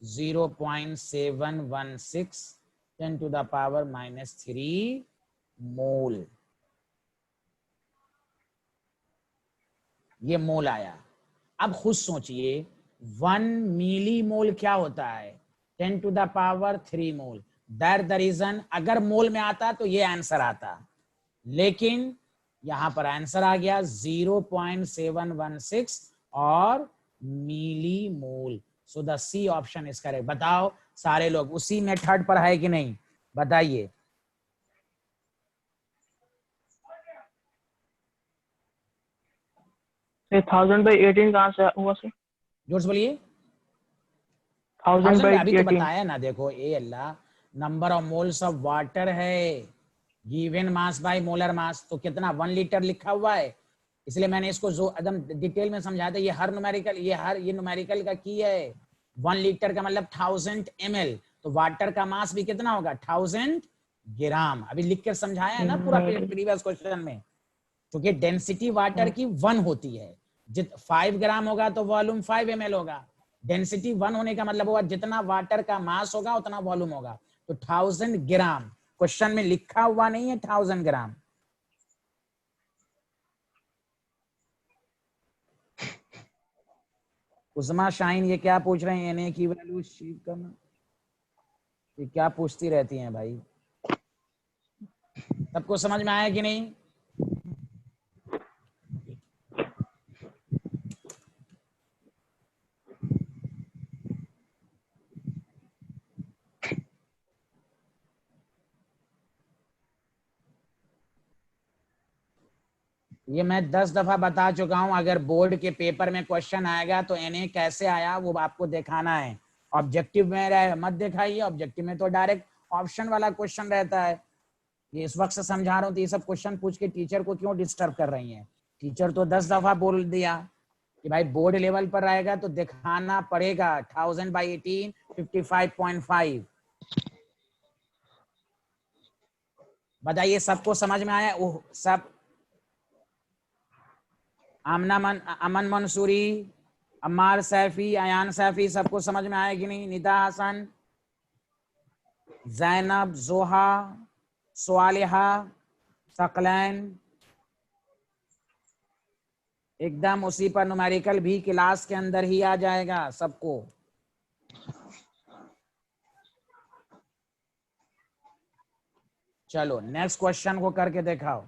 0.716 10⁻³ मोल। ये मोल आया। अब खुद सोचिए 1 मिली मोल क्या होता है? 10⁻³ मोल। दैट द रीजन अगर मोल में आता तो ये आंसर आता, लेकिन यहां पर आंसर आ गया 0.716 और milli mole. So the C option is correct. बताओ सारे लोग उसी मेथड पर है कि नहीं, बताइए। ये 1000/18 कहाँ से हुआ सर? जोर से बोलिए। 1000/18 अभी तो बताया ना, देखो ए Allah, number of moles of water है, given mass by molar mass. तो कितना 1 लीटर लिखा हुआ है, इसलिए मैंने इसको जो एकदम डिटेल में समझाया था। ये हर न्यूमेरिकल, ये न्यूमेरिकल का की है। 1 लीटर का मतलब 1000 ml, तो वाटर का मास भी कितना होगा? 1000 ग्राम। अभी लिख कर समझाया है ना पूरा प्रीवियस क्वेश्चन में। क्योंकि डेंसिटी वाटर की 1 होती है, 5 ग्राम होगा तो वॉल्यूम 5 ml होगा। डेंसिटी 1 होने का मतलब होगा जितना वाटर का मास होगा उतना वॉल्यूम होगा। तो 1000 ग्राम क्वेश्चन में लिखा हुआ नहीं है, 1000 ग्राम। उस्मा शाइन ये क्या पूछ रहे हैं? Na की वैल्यू शीट करना, ये क्या पूछती रहती हैं भाई? सबको समझ में आया कि नहीं? ये मैं 10 दफा बता चुका हूं। अगर बोर्ड के पेपर में क्वेश्चन आएगा तो Na कैसे आया वो आपको दिखाना है। ऑब्जेक्टिव में मत दिखाइए, ऑब्जेक्टिव में तो डायरेक्ट ऑप्शन वाला क्वेश्चन रहता है। ये इस वक्त से समझा रहा हूँ तो ये सब क्वेश्चन पूछ के टीचर को क्यों डिस्टर्ब कर रही हैं? टीचर तो 10 दफा बोल दिया कि भाई बोर्ड लेवल पर रहेगा तो दिखाना पड़ेगा 1000/18 55.5। बताइए सबको समझ में आया? ओह सब, अमन मंसूरी, अम्मार सैफी, अयान सैफी, सबको समझ में आया कि नहीं? निदा हसन, जैनब, जोहा, स्वालिहा, सकलैन, एकदम उसी पर न्यूमेरिकल भी क्लास के अंदर ही आ जाएगा सबको। चलो नेक्स्ट क्वेश्चन को करके दिखाओ।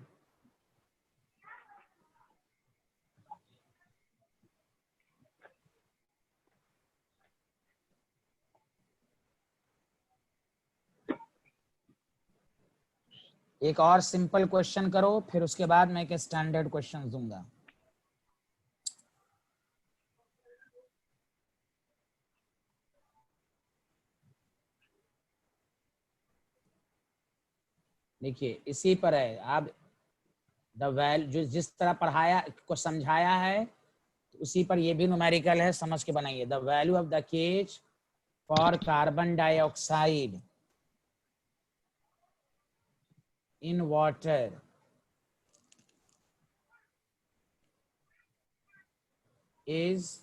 एक और सिंपल क्वेश्चन करो, फिर उसके बाद मैं एक स्टैंडर्ड क्वेश्चन दूंगा। देखिए इसी पर है। आप द वैल्यू जो जिस तरह पढ़ाया को समझाया है उसी पर ये भी न्यूमेरिकल है, समझ के बनाइए। The value of the KH for carbon dioxide in water is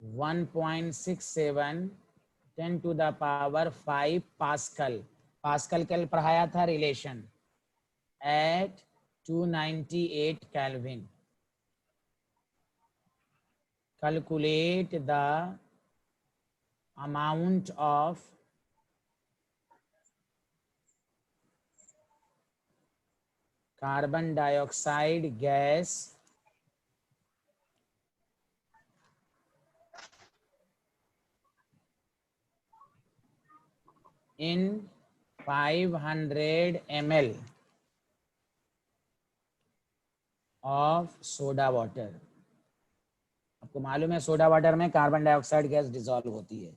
1.67 10⁵ pascal. Pascal कल पढ़ाया था relation at 298 kelvin. Calculate the amount of carbon dioxide gas in 500 ml of soda water. आपको मालूम है सोडा वाटर में कार्बन डाइऑक्साइड गैस डिसॉल्व होती है।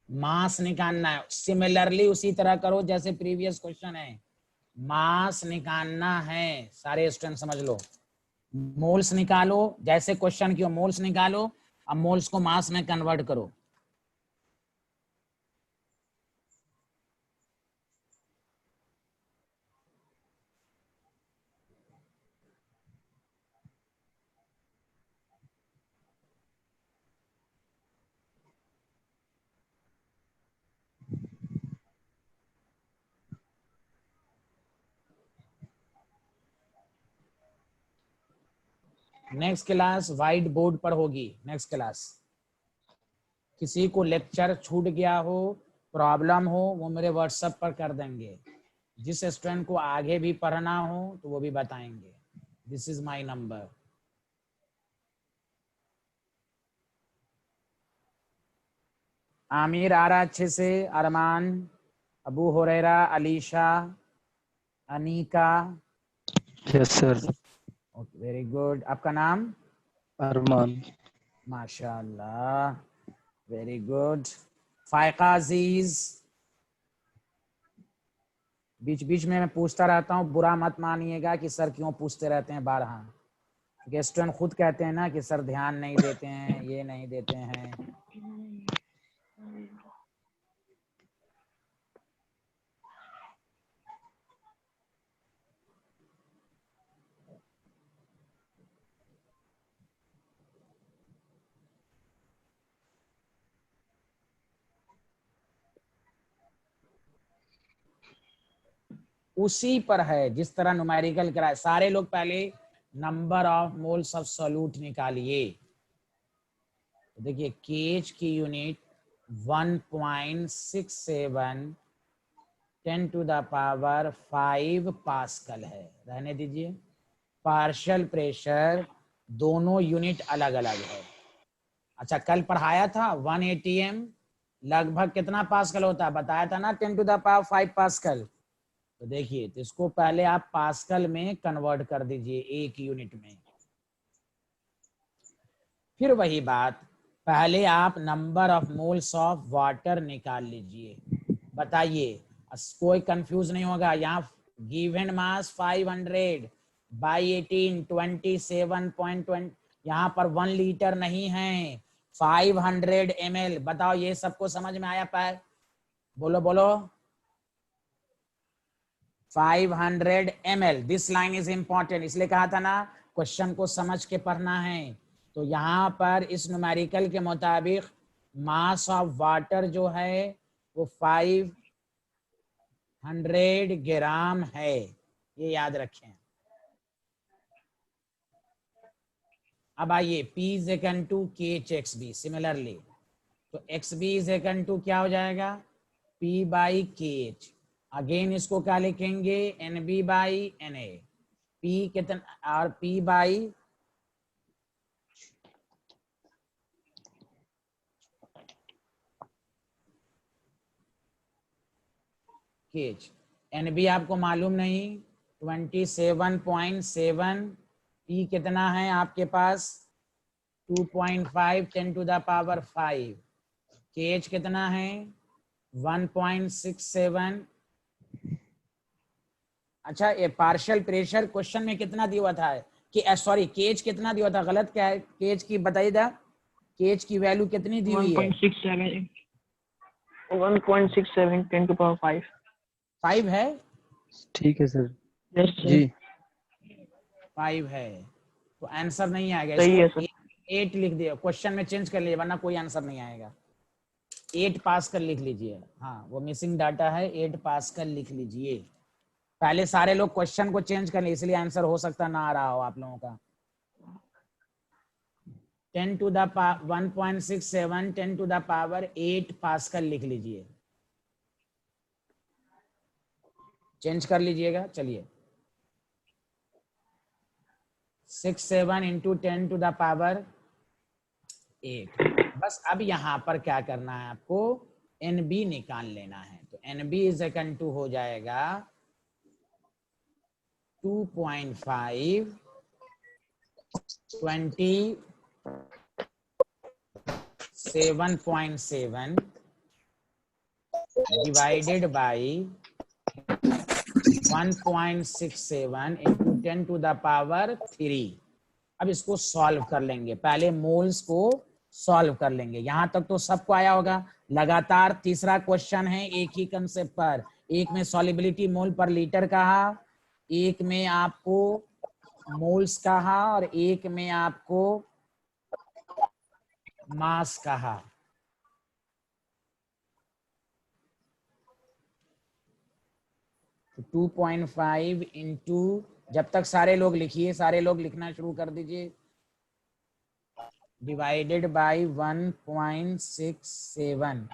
मास निकालना है, सिमिलरली उसी तरह करो जैसे प्रीवियस क्वेश्चन है। मास निकालना है, सारे स्टूडेंट समझ लो। मोल्स निकालो, जैसे क्वेश्चन की मोल्स निकालो, अब मोल्स को मास में कन्वर्ट करो। नेक्स्ट क्लास व्हाइट बोर्ड पर होगी। नेक्स्ट क्लास किसी को लेक्चर छूट गया हो, प्रॉब्लम हो, वो मेरे व्हाट्सएप पर कर देंगे। जिस स्टूडेंट को आगे भी पढ़ना हो तो वो भी बताएंगे। This is my number. Aamir आ रहा अच्छे से, Arman, Abu Huraira, Alisha, Anika. Yes sir. Okay, very good. आपका नाम? अरमान। माशाल्लाह, वेरी गुड। फायका अजीज, बीच बीच में मैं पूछता रहता हूँ, बुरा मत मानिएगा कि सर क्यों पूछते रहते हैं बारहा, क्योंकि स्टूडेंट खुद कहते हैं ना कि सर ध्यान नहीं देते हैं, ये नहीं देते हैं। उसी पर है जिस तरह न्यूमेरिकल कराए। सारे लोग पहले number of moles of solute निकालिए। तो देखिए केएच की यूनिट 1.67 10⁵ पास्कल है। रहने दीजिए। पार्शियल प्रेशर दोनों यूनिट अलग अलग है। अच्छा, कल पढ़ाया था 1 atm लगभग कितना पास्कल होता है, बताया था ना 10⁵ पास्कल। तो देखिए, तो इसको पहले आप पास्कल में कन्वर्ट कर दीजिए, एक यूनिट में। फिर वही बात, पहले आप number of moles of water निकाल लीजिए। बताइए, कोई कंफ्यूज नहीं होगा। यहाँ गिवन मास 500/18 27.20, यहाँ पर 1 लीटर नहीं है, 500 ml। बताओ, ये सबको समझ में आया पाए? बोलो बोलो। 500 ml। This line is important, इसलिए कहा था ना क्वेश्चन को समझ के पढ़ना है। तो यहाँ पर इस न्यूमेरिकल के मुताबिक मास ऑफ वाटर जो है वो 500 ग्राम है, ये याद रखें। अब आइए, P is equal to KHXB similarly. तो XB इज इक्वल टू क्या हो जाएगा? P/KH। अगेन इसको क्या लिखेंगे? NB/NA। P कितना और P/KH। NB आपको मालूम नहीं, 27.7। P कितना है आपके पास? 2.5 10⁵ केएच कितना है 1.67। अच्छा ये पार्शियल प्रेशर क्वेश्चन में कितना दिया हुआ था कि सॉरी केएच कितना दिया हुआ था, गलत क्या है केएच की बताइए दा, केएच की वैल्यू कितनी दी हुई है 1.67 1.67 10 to power 5। 5 है। ठीक है सर। यस जी। सर 5 है तो आंसर नहीं आएगा, सही है इसको सर। 8 लिख दिया, क्वेश्चन में चेंज कर लीजिए वरना कोई आंसर नहीं आएगा। 8 पास कर लिख लीजिए, हाँ वो मिसिंग डाटा है, 8 पास कर लिख लीजिए। पहले सारे लोग क्वेश्चन को चेंज कर लिए इसलिए आंसर हो सकता ना आ रहा हो आप लोगों का। 10 to the 1.67 10 to the power 8 pascal लिख लीजिए, चेंज कर लीजिएगा। चलिए 67 इंटू 10 to the power 8। बस अब यहाँ पर क्या करना है आपको NB निकाल लेना है, तो NB इज इक्वल टू हो जाएगा 2.5 20 7.7 divided by 1.67 into 10 to the power 3। अब इसको सॉल्व कर लेंगे, पहले मोल्स को सॉल्व कर लेंगे। यहां तक तो सबको आया होगा। लगातार तीसरा क्वेश्चन है एक ही कंसेप्ट पर, एक में सॉलिबिलिटी मोल पर लीटर कहा, एक में आपको मोल्स कहा और एक में आपको मास कहा। तो 2.5 इंटू, जब तक सारे लोग लिखिए, सारे लोग लिखना शुरू कर दीजिए, डिवाइडेड बाय 1.67।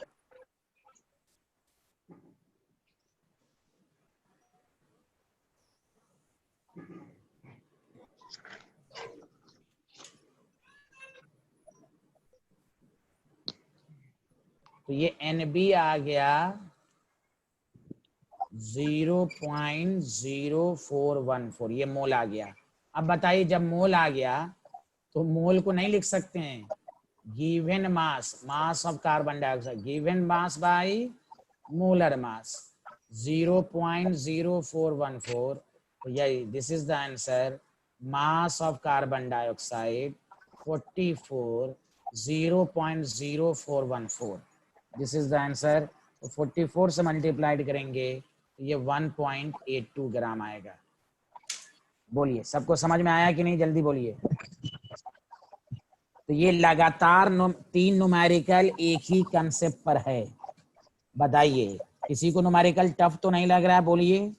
तो ये NB आ गया 0.0414, ये मोल आ गया। अब बताइए जब मोल आ गया तो मोल को नहीं लिख सकते हैं, given mass, mass of carbon dioxide, given mass by molar मास 0.0414। तो यही this is the answer, mass of carbon dioxide 44 0.0414, this is the answer. तो 44 से मल्टीप्लाइड करेंगे तो ये 1.82 ग्राम आएगा। बोलिए सबको समझ में आया कि नहीं, जल्दी बोलिए। तो ये लगातार 3 न्यूमेरिकल एक ही कंसेप्ट पर है। बताइए किसी को न्यूमेरिकल टफ तो नहीं लग रहा है, बोलिए।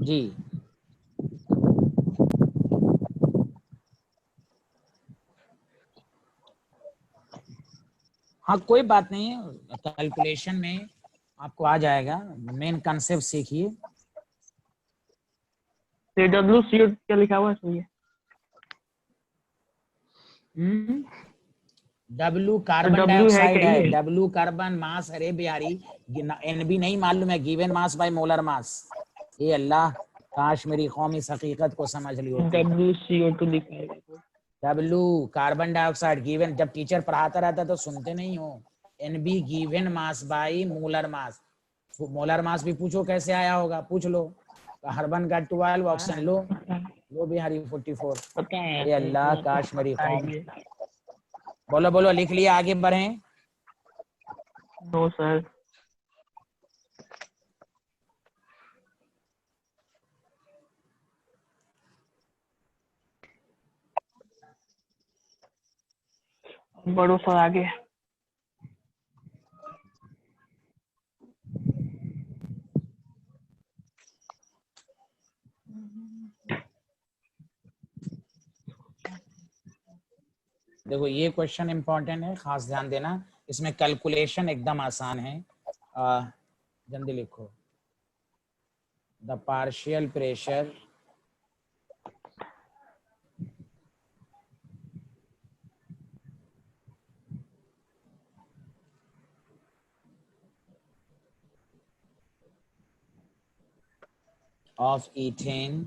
जी हाँ कोई बात नहीं है, कैलकुलेशन में आपको आ जाएगा, मेन कंसेप्ट सीखिए। WCO क्या लिखा हुआ है सही है। W कार्बन W है डाइऑक्साइड क्या है, ये? W कार्बन मास, अरे बिहारी NB नहीं मालूम है, गिवन मास बाय मोलर मास। ये अल्लाह, काश मेरी कौम इस हकीकत को समझ ली होती। WCO2 लिखा है। W कार्बन डाइऑक्साइड गिवन, जब टीचर पढ़ाता रहता तो सुनते नहीं हो। NB given mass by molar mass, molar mass भी पूछो कैसे आया होगा, पूछ लो। कार्बन का 12, ऑप्शन लो बिहारी 44। पता है ये अल्लाह काश मेरी पता है कौम। ये। बोलो बोलो लिख लिया, आगे बढ़ें। No sir. बढ़ो सर आगे। देखो ये क्वेश्चन इंपॉर्टेंट है, खास ध्यान देना, इसमें कैलकुलेशन एकदम आसान है। जल्दी लिखो, the partial pressure of ethane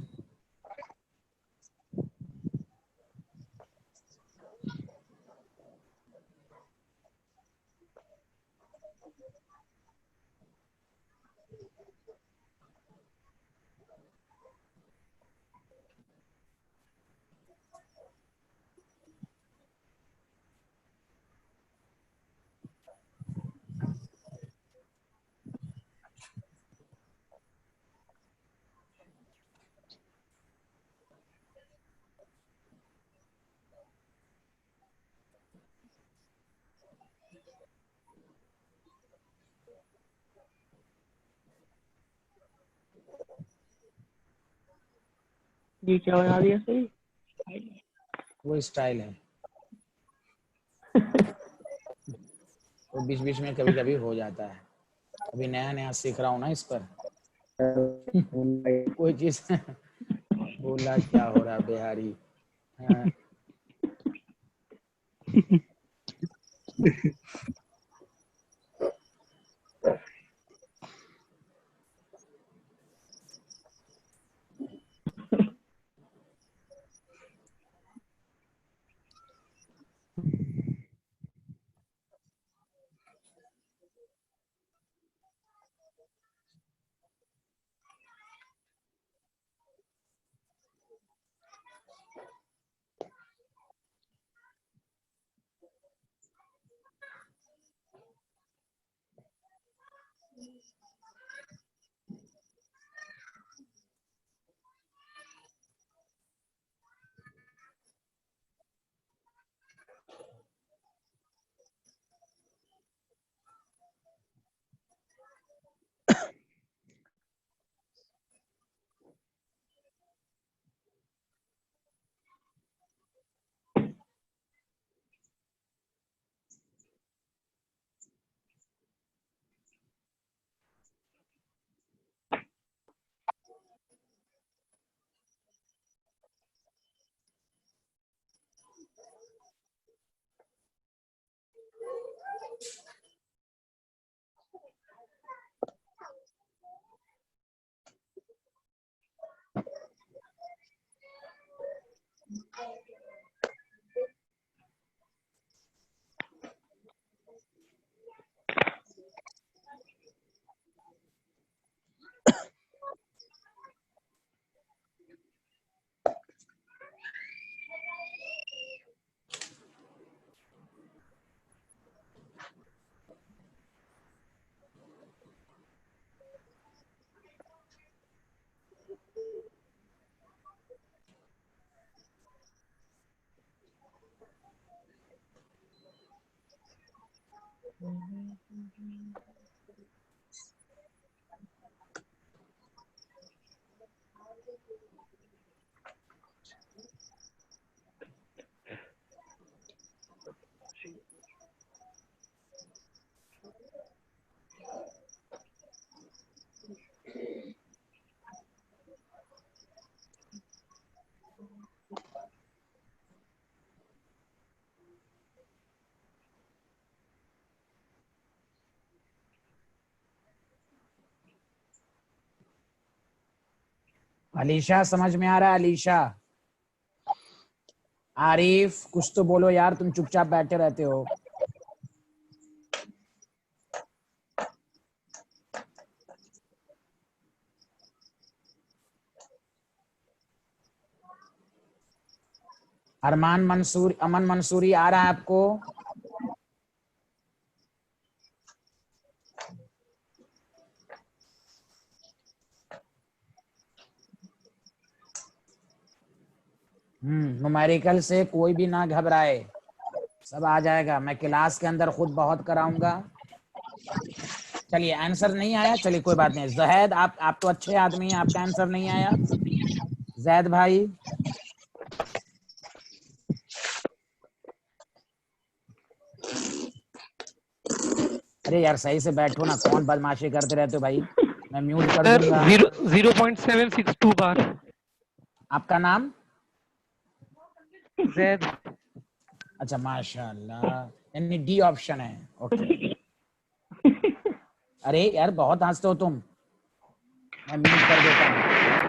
ये क्या बना दिया सही? वो स्टाइल है, वो बीच बीच में कभी कभी हो जाता है, अभी नया नया सीख रहा हूँ ना इस पर। कोई चीज बोला क्या हो रहा बिहारी। हाँ, अलीशा समझ में आ रहा है? अलीशा, आरिफ कुछ तो बोलो यार, तुम चुपचाप बैठे रहते हो। अमन मंसूरी आ रहा है आपको? न्यूमेरिकल से कोई भी ना घबराए, सब आ जाएगा, मैं क्लास के अंदर खुद बहुत कराऊंगा। चलिए आंसर नहीं आया, चलिए कोई बात नहीं। जहैद, आप तो अच्छे आदमी हैं, आपका आंसर नहीं आया। जैद भाई, अरे यार सही से बैठो ना, कौन बदमाशी करते रहते हो भाई, मैं म्यूट कर सर दूंगा। 0.762 बार। आपका नाम? जैद। अच्छा माशाल्लाह, यानी डी ऑप्शन है, ओके। अरे यार बहुत हंसते हो तुम, मैं म्यूट कर देता हूँ।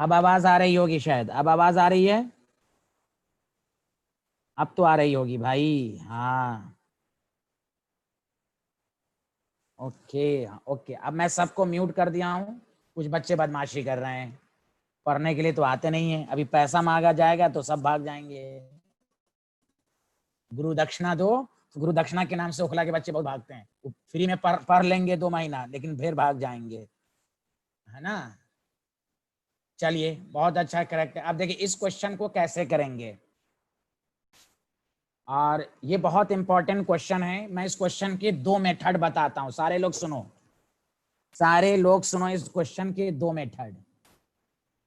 अब आवाज आ रही होगी शायद, अब आवाज आ रही है, अब तो आ रही होगी भाई। हाँ ओके ओके, अब मैं सबको म्यूट कर दिया हूँ। कुछ बच्चे बदमाशी कर रहे हैं, पढ़ने के लिए तो आते नहीं है। अभी पैसा मांगा जाएगा तो सब भाग जाएंगे। गुरु दक्षिणा दो, गुरु दक्षिणा के नाम से ओखला के बच्चे बहुत भागते हैं। वो फ्री में पढ़ लेंगे 2 महीना, लेकिन फिर भाग जाएंगे, है ना। चलिए बहुत अच्छा, करेक्ट है। अब देखिए इस क्वेश्चन को कैसे करेंगे, और ये बहुत इंपॉर्टेंट क्वेश्चन है। मैं इस क्वेश्चन के 2 मेथड बताता हूं, सारे लोग सुनो, सारे लोग सुनो इस क्वेश्चन के 2 मेथड।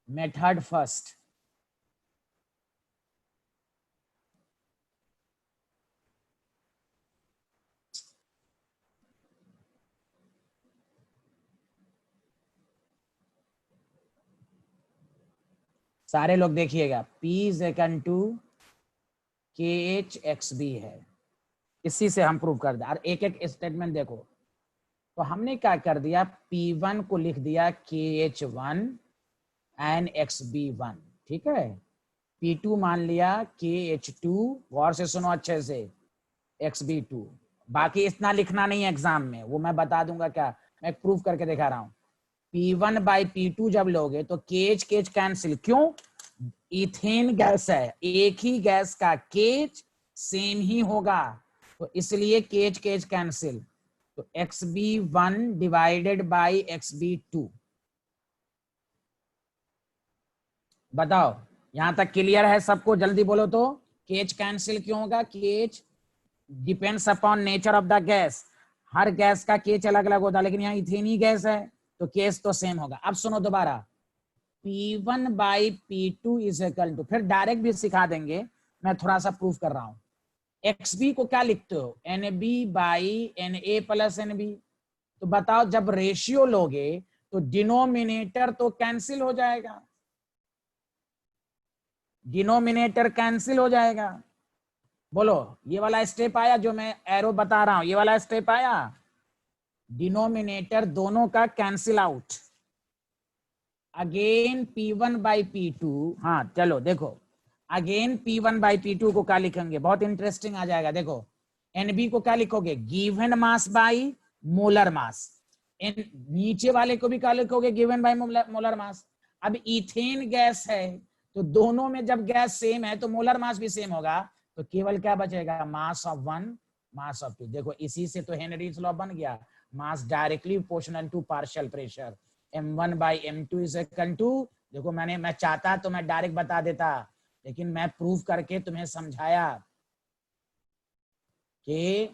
मेथड फर्स्ट, सारे लोग देखिएगा, P is equal to KH है, इसी से हम प्रूव कर दे। और एक एक स्टेटमेंट देखो, तो हमने क्या कर दिया, P1 को लिख दिया KH1 एंड XB1, ठीक है। P2 मान लिया KH2, गौर से सुनो अच्छे से, XB2। बाकी इतना लिखना नहीं है एग्जाम में, वो मैं बता दूंगा, क्या मैं प्रूफ करके दिखा रहा हूं। P1 बाई P2 जब लोगे तो KH KH कैंसिल, क्यों, इथेन गैस है, एक ही गैस का KH सेम ही होगा, तो इसलिए KH KH कैंसिल। तो XB1 डिवाइडेड बाई XB2, बताओ यहां तक क्लियर है सबको, जल्दी बोलो तो। KH कैंसिल क्यों होगा, KH depends upon nature of the gas, her gas का KH अलग अलग होता है, लेकिन यहाँ इथेन ही गैस है तो KH तो सेम होगा। अब सुनो दोबारा, P1 by P2 is equal to, फिर डायरेक्ट भी सिखा देंगे, मैं थोड़ा सा प्रूफ कर रहा हूं। XB को क्या लिखते हो, NB by NA plus NB। तो बताओ जब रेशियो लोगे तो डिनोमिनेटर तो कैंसिल हो जाएगा, डिनोमिनेटर कैंसिल हो जाएगा। बोलो ये वाला स्टेप आया जो मैं एरो बता रहा हूं, ये वाला स्टेप आया, डिनोमिनेटर दोनों का cancel out. Again P1 by P2, हाँ चलो देखो, अगेन P1 बाई P2 को क्या लिखेंगे, बहुत इंटरेस्टिंग आ जाएगा। देखो NB को क्या लिखोगे, given mass by molar mass, नीचे वाले को भी क्या लिखोगे, गिवन बाई मोलर मास। अब इथेन गैस है तो दोनों में जब गैस सेम है तो मोलर मास भी सेम होगा, तो केवल क्या बचेगा, mass of one, mass of two. देखो इसी से तो हेनरीज लॉ बन गया, mass directly proportional to partial pressure, M1 by M2 is equal to. देखो मैं चाहता तो मैं डायरेक्ट बता देता, लेकिन मैं प्रूफ करके तुम्हें समझाया कि,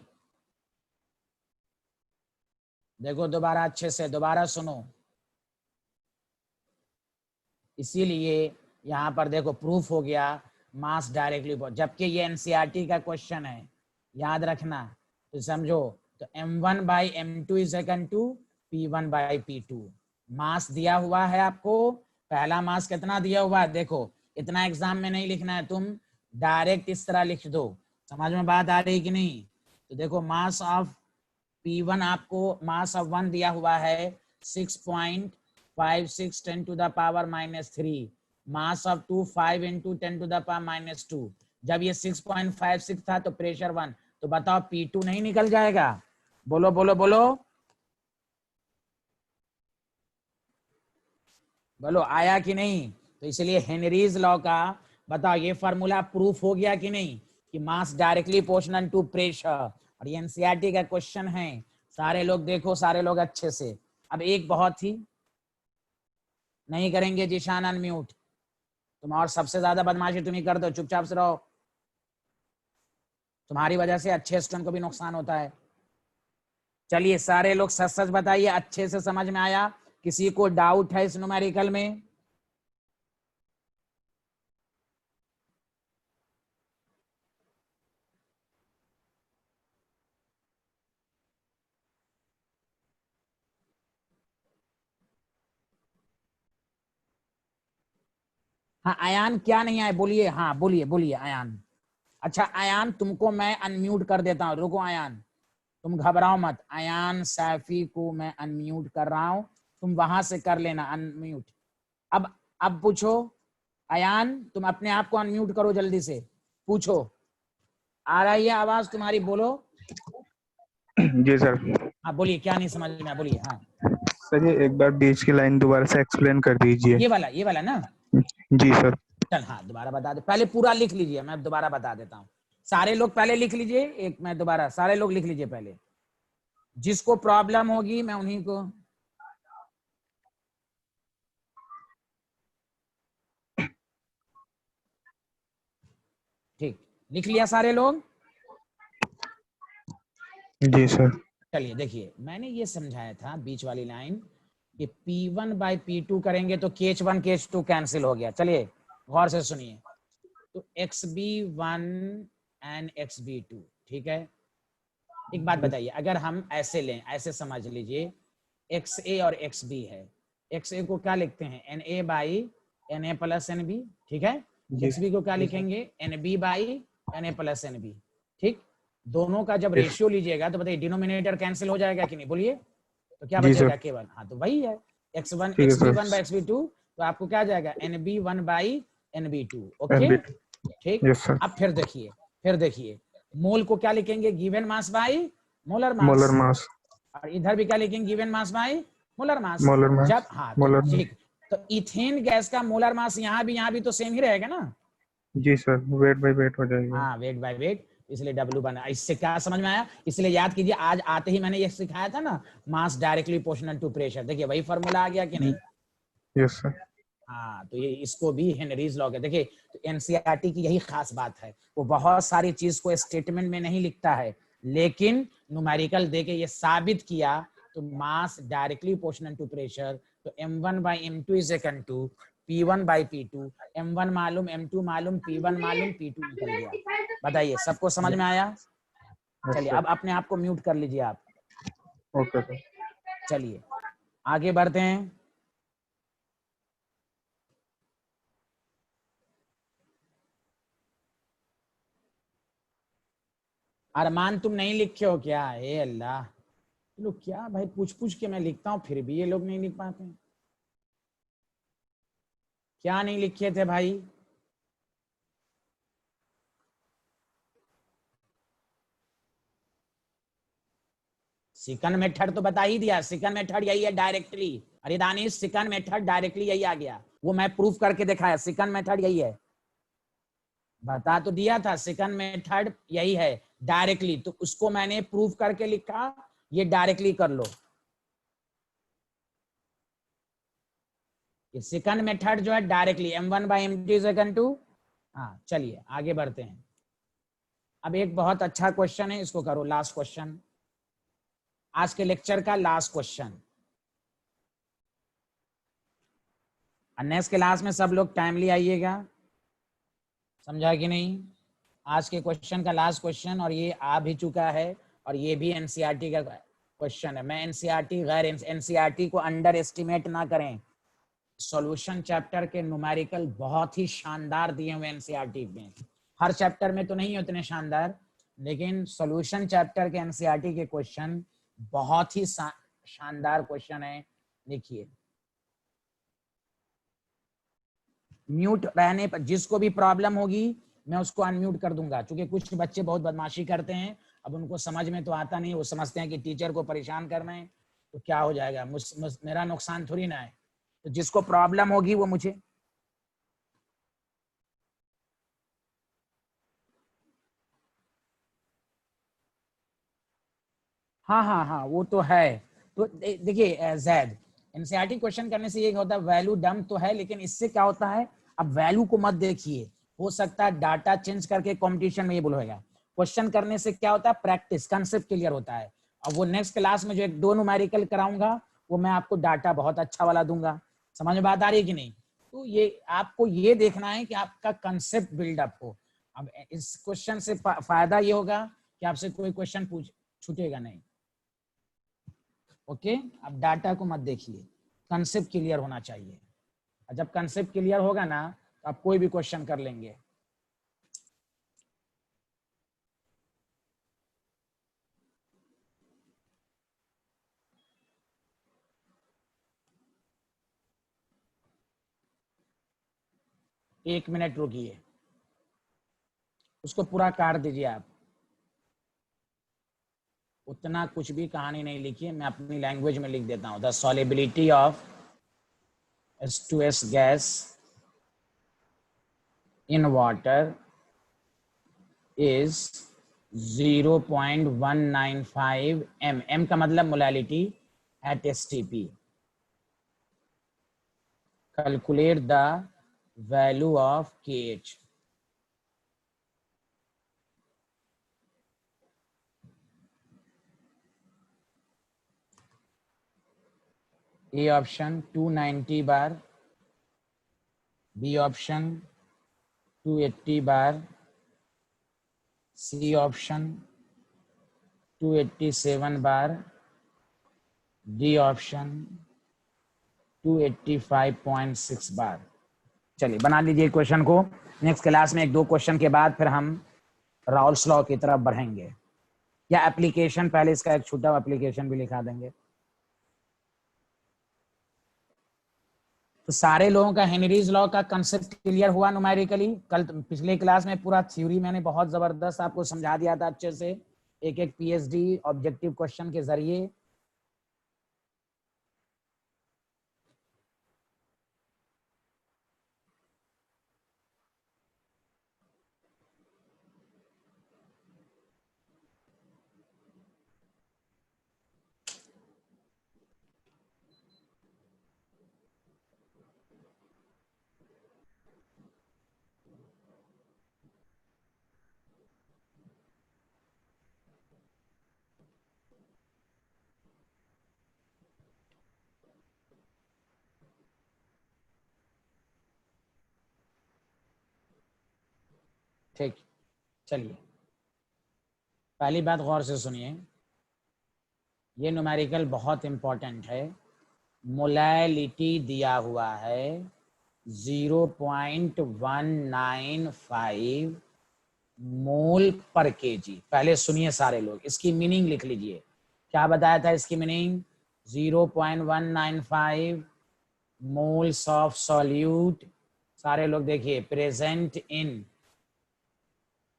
देखो दोबारा अच्छे से दोबारा सुनो, इसीलिए यहां पर देखो प्रूफ हो गया, मास डायरेक्टली, जबकि ये एनसीईआरटी का क्वेश्चन है, याद रखना। तो समझो, तो M1 by M2 is equal to P1 by P2। Mass दिया हुआ है आपको, पहला मास कितना दिया हुआ है, देखो इतना एग्जाम में नहीं लिखना है, तुम डायरेक्ट इस तरह लिख दो। समझ में बात आ रही कि नहीं। तो देखो मास ऑफ P1 आपको, मास ऑफ 1 दिया हुआ है 6.56 10 to the power -3, mass of 2 5 into 10 to the power -2। जब ये 6.56 था तो प्रेशर 1, तो बताओ P2 नहीं निकल जाएगा, बोलो बोलो बोलो बोलो, आया कि नहीं। तो इसलिए हेनरीज लॉ का, बताओ ये फार्मूला प्रूफ हो गया कि नहीं, कि मास डायरेक्टली प्रोपोर्शनल टू प्रेशर। और ये एनसीईआरटी का क्वेश्चन है, सारे लोग देखो, सारे लोग अच्छे से। अब एक बहुत ही, नहीं करेंगे जिशान अनम्यूट, तुम और सबसे ज्यादा बदमाशी तुम ही कर दो, चुपचाप से रहो, तुम्हारी वजह से अच्छे स्टूडेंट को भी नुकसान होता है। चलिए सारे लोग सच सच बताइए, अच्छे से समझ में आया, किसी को डाउट है इस न्यूमेरिकल में। हाँ आयान, क्या नहीं आए बोलिए, हाँ बोलिए बोलिए आयान। अच्छा आयान तुमको मैं अनम्यूट कर देता हूँ, रुको आयान, तुम घबराओ मत। आयान सैफी को मैं अनम्यूट कर रहा हूँ, तुम वहां से कर लेना अनम्यूट। अब अब पूछो अयान, तुम अपने आप को अनम्यूट करो जल्दी से, पूछो। आ रही है आवाज तुम्हारी, बोलो। जी सर। हाँ बोलिए, क्या नहीं समझ में आया, बोलिए। हाँ सर ये एक बार बीच की लाइन दोबारा से एक्सप्लेन कर दीजिए। ये वाला ना। जी सर। चल हाँ दोबारा बता दे, पहले पूरा लिख लीजिए, मैं दोबारा बता देता हूँ। सारे लोग पहले लिख लीजिए, एक मैं दोबारा, सारे लोग लिख लीजिए पहले, जिसको प्रॉब्लम होगी मैं उन्हीं को। ठीक, लिख लिया सारे लोग? जी सर। चलिए देखिए, मैंने ये समझाया था बीच वाली लाइन कि P1 बाई P2 करेंगे तो KH1 KH2 कैंसिल हो गया। चलिए गौर से सुनिए, तो XB1 एंड XB2, ठीक है। एक बात बताइए, अगर हम ऐसे लें, ऐसे समझ लीजिए XA और XB है, XA को क्या लिखते हैं, NA by NA plus NB, ठीक है। XB को क्या लिखेंगे, NB by NA plus NB, ठीक। दोनों का जब रेशियो लीजिएगा तो बताइए डिनोमिनेटर कैंसिल हो जाएगा कि नहीं, बोलिए। तो क्या बचेगा केवल, हाँ तो वही है X1 XB1 बाई XB2, तो आपको क्या जाएगा NB1 बाई NB2, ओके ठीक। अब फिर देखिए मोल को क्या लिखेंगे, given mass by molar mass, और इधर भी क्या लिखेंगे, given mass by molar mass. जब हाँ तो ठीक, तो इथेन गैस का मोलर मास यहाँ भी तो सेम ही रहेगा ना। जी सर, वेट बाय वेट हो जाएगा। हाँ वेट बाय वेट, इसलिए W बना। इससे क्या समझ में आया, इसलिए याद कीजिए, आज आते ही मैंने ये सिखाया था ना, मास डायरेक्टली प्रोपोर्शनल टू प्रेशर। देखिए वही फॉर्मूला आ गया कि नहीं। Yes sir. हाँ तो ये इसको भी हेनरीज लॉ है। देखिए तो एनसीईआरटी की यही खास बात है, वो बहुत सारी चीज को स्टेटमेंट में नहीं लिखता है, लेकिन न्यूमेरिकल देके ये साबित किया। तो mass directly proportional to pressure, तो m1 by m2 is equal to p1 by p2, m1 मालूम, m2 मालूम, p1 मालूम, p2 निकल गया। बताइए सबको समझ में आया? चलिए अब अपने आप को म्यूट कर लीजिए आप। Okay sir. चलिए आगे बढ़ते हैं। अरमान तुम नहीं लिखे हो क्या? हे अल्लाह, लोग क्या भाई पूछ पूछ के मैं लिखता हूँ फिर भी ये लोग नहीं लिख पाते हैं। क्या नहीं लिखे थे भाई? सेकंड मेथड तो बता ही दिया, सेकंड मेथड यही है डायरेक्टली। अरे दानिश सेकंड मेथड डायरेक्टली यही आ गया, वो मैं प्रूफ करके दिखाया, सेकंड मेथड यही है, बता तो दिया था सेकंड मेथड यही है डायरेक्टली, तो उसको मैंने प्रूफ करके लिखा, ये डायरेक्टली कर लो। ये सेकंड मेथड जो है directly m1 by m2 is equal to. हाँ चलिए आगे बढ़ते हैं। अब एक बहुत अच्छा क्वेश्चन है, इसको करो, लास्ट क्वेश्चन, आज के लेक्चर का लास्ट क्वेश्चन। नेक्स्ट क्लास में सब लोग टाइमली आइएगा, समझा कि नहीं। आज के क्वेश्चन का लास्ट क्वेश्चन, और ये आ भी चुका है, और ये भी एनसीईआरटी का क्वेश्चन है। मैं एनसीईआरटी गैर एनसीईआरटी को अंडर एस्टिमेट ना करें। सॉल्यूशन चैप्टर के न्यूमेरिकल बहुत ही शानदार दिए हुए एनसीईआरटी में, हर चैप्टर में तो नहीं उतने शानदार, लेकिन सॉल्यूशन चैप्टर के एनसीईआरटी के क्वेश्चन बहुत ही शानदार क्वेश्चन है। देखिए म्यूट रहने पर जिसको भी प्रॉब्लम होगी मैं उसको अनम्यूट कर दूंगा, क्योंकि कुछ बच्चे बहुत बदमाशी करते हैं, अब उनको समझ में तो आता नहीं, वो समझते हैं कि टीचर को परेशान करना है, तो क्या हो जाएगा, मेरा नुकसान थोड़ी ना है। तो जिसको प्रॉब्लम होगी वो मुझे, हाँ वो तो है। तो देखिए जैद, एनसीईआरटी क्वेश्चन करने से ये होता है, वैल्यू डम तो है, लेकिन इससे क्या होता है, अब वैल्यू को मत देखिए, हो सकता है डाटा चेंज करके कंपटीशन में ये बोल होगा। क्वेश्चन करने से क्या होता है, प्रैक्टिस कंसेप्ट क्लियर होता है। अब वो नेक्स्ट क्लास में जो एक दो न्यूमेरिकल कराऊंगा, वो मैं आपको डाटा बहुत अच्छा वाला दूंगा। समझ में बात आ रही है कि नहीं? तो ये आपको ये देखना है कि आपका कंसेप्ट बिल्डअप हो। अब इस क्वेश्चन से फायदा ये होगा कि आपसे कोई क्वेश्चन पूछ छूटेगा नहीं। ओके, अब डाटा को मत देखिए, कंसेप्ट क्लियर होना चाहिए, और जब कंसेप्ट क्लियर होगा ना तो आप कोई भी क्वेश्चन कर लेंगे। 1 मिनट रुकिए, उसको पूरा काट दीजिए आप, उतना कुछ भी कहानी नहीं लिखिए, मैं अपनी लैंग्वेज में लिख देता हूँ। The solubility of H2S gas in water is 0.195 m। m का मतलब molality at STP। Calculate the value of KH। A option 290 bar, B option 280 bar, C option 287 bar, D option 285.6 bar. चलिए बना लीजिए question को। Next class में 1-2 question के बाद फिर हम राउल्स लॉ की तरफ बढ़ेंगे, या एप्लीकेशन, पहले इसका एक छोटा एप्लीकेशन भी लिखा देंगे। तो सारे लोगों का हेनरीज लॉ का कंसेप्ट क्लियर हुआ न्यूमेरिकली। कल पिछले क्लास में पूरा थ्योरी मैंने बहुत जबरदस्त आपको समझा दिया था अच्छे से, एक एक PhD ऑब्जेक्टिव क्वेश्चन के जरिए। ठीक, चलिए पहली बात गौर से सुनिए, ये न्यूमेरिकल बहुत इंपॉर्टेंट है। मोलैलिटी दिया हुआ है 0.195 मोल पर केजी। पहले सुनिए सारे लोग, इसकी मीनिंग लिख लीजिए। क्या बताया था इसकी मीनिंग? 0.195 moles of solute. सारे लोग देखिए, present in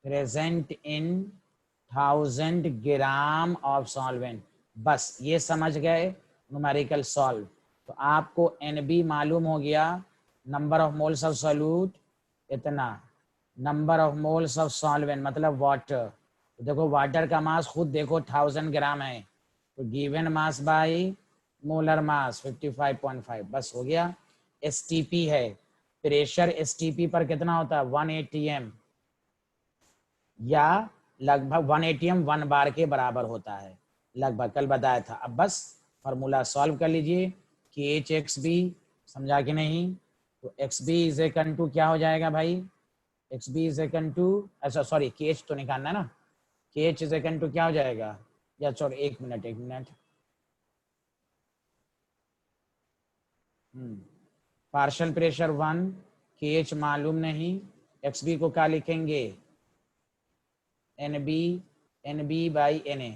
1000 gram of solvent. बस ये समझ गए, न्यूमेरिकल सॉल्व। तो आपको NB मालूम हो गया, number of moles of solute इतना, number of moles of solvent मतलब वाटर। तो देखो वाटर का मास खुद देखो 1000 ग्राम है, तो given mass by molar mass 55.5, बस हो गया। STP है, प्रेशर STP पर कितना होता है? 1 atm, या लगभग 1 atm 1 बार के बराबर होता है लगभग, कल बताया था। अब बस फार्मूला सॉल्व कर लीजिए। KHXB समझा कि नहीं? तो XB इज इक्वल टू क्या हो जाएगा भाई? XB इज इक्वल टू, अच्छा सॉरी KH तो निकालना है ना, KH इज इक्वल टू क्या हो जाएगा? या चलो एक मिनट, पार्शियल प्रेशर 1, KH मालूम नहीं, XB को क्या लिखेंगे? NB by NA।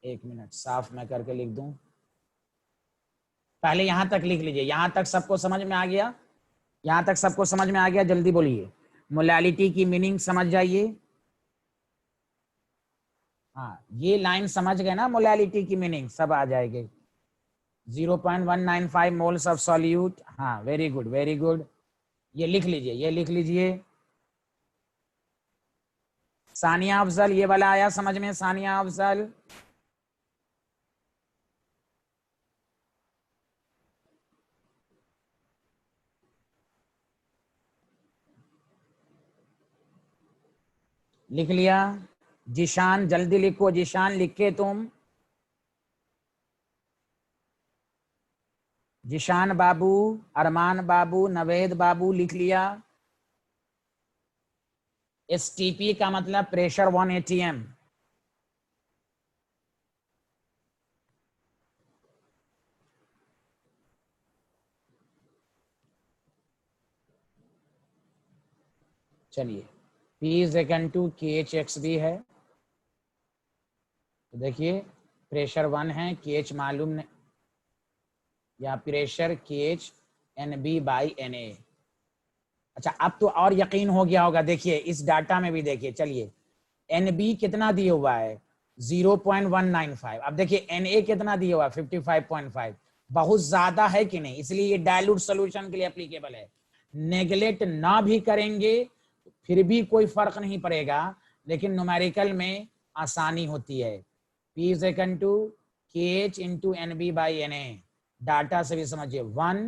एक मिनट साफ मैं करके लिख दूं, पहले यहां तक लिख लीजिए। यहां तक सबको समझ में आ गया? यहां तक सबको समझ में आ गया? जल्दी बोलिए, मोलैलिटी की मीनिंग समझ जाइए। हाँ ये लाइन समझ गए ना, मोलैलिटी की मीनिंग सब आ जाएगी। 0.195 मोल्स ऑफ सॉल्यूट। हाँ वेरी गुड वेरी गुड, ये लिख लीजिए, ये लिख लीजिए। सानिया अफजल, ये वाला आया समझ में? सानिया अफजल लिख लिया? जिशान जल्दी लिखो, जिशान लिख के तुम, जिशान बाबू, अरमान बाबू, नवेद बाबू लिख लिया? STP का मतलब प्रेशर 1 atm। चलिए P is equal to KHXB है। तो देखिए प्रेशर 1 है, KH मालूम नहीं, या pressure KH NB by NA। अच्छा अब तो और यकीन हो गया होगा, देखिए इस डाटा में भी देखिए, चलिए NB कितना दिया हुआ है 0.195, अब देखिए Na कितना दिया हुआ है 55.5, बहुत ज्यादा है कि नहीं, इसलिए ये डाइल्यूट सोल्यूशन के लिए एप्लीकेबल है। नेगलेक्ट ना भी करेंगे फिर भी कोई फर्क नहीं पड़ेगा, लेकिन न्यूमेरिकल में आसानी होती है। P is equal to KH into NB by NA, data से भी समझिए 1,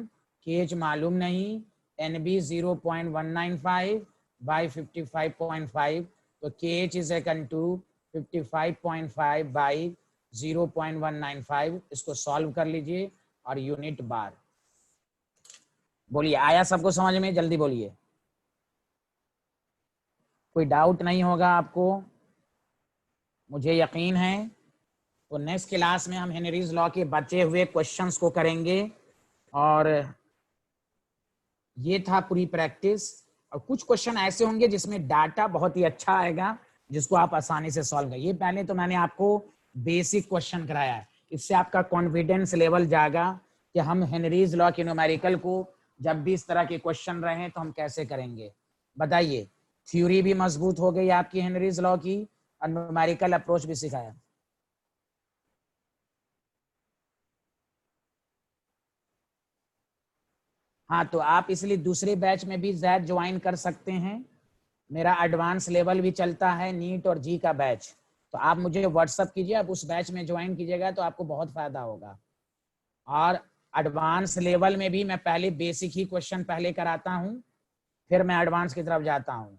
KH मालूम नहीं, NB 0.195 by 55.5, तो KH is equal to 55.5 by 0.195, इसको सॉल्व कर लीजिए और यूनिट बार। बोलिए आया सबको समझ में, जल्दी बोलिए, कोई डाउट नहीं होगा आपको, मुझे यकीन है। तो नेक्स्ट क्लास में हम हेनरीज लॉ के बचे हुए क्वेश्चंस को करेंगे, और ये था पूरी प्रैक्टिस। और कुछ क्वेश्चन ऐसे होंगे जिसमें डाटा बहुत ही अच्छा आएगा, जिसको आप आसानी से सॉल्व करें। ये पहले तो मैंने आपको बेसिक क्वेश्चन कराया है, इससे आपका कॉन्फिडेंस लेवल जाएगा कि हम हेनरीज लॉ के न्यूमेरिकल को जब भी इस तरह के क्वेश्चन रहे तो हम कैसे करेंगे। बताइए, थ्योरी भी मजबूत हो गई आपकी हेनरीज लॉ की, और न्यूमेरिकल अप्रोच भी सिखाया। हाँ, तो आप इसलिए दूसरे बैच में भी जैद ज्वाइन कर सकते हैं, मेरा एडवांस लेवल भी चलता है, नीट और जी का बैच, तो आप मुझे व्हाट्सअप कीजिए, आप उस बैच में ज्वाइन कीजिएगा तो आपको बहुत फायदा होगा। और एडवांस लेवल में भी मैं पहले बेसिक ही क्वेश्चन पहले कराता हूँ, फिर मैं एडवांस की तरफ जाता हूँ।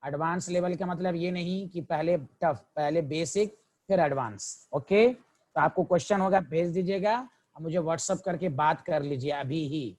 एडवांस लेवल का मतलब ये नहीं कि पहले टफ, पहले बेसिक फिर एडवांस। ओके, तो आपको क्वेश्चन होगा भेज दीजिएगा, मुझे व्हाट्सअप करके बात कर लीजिए अभी ही।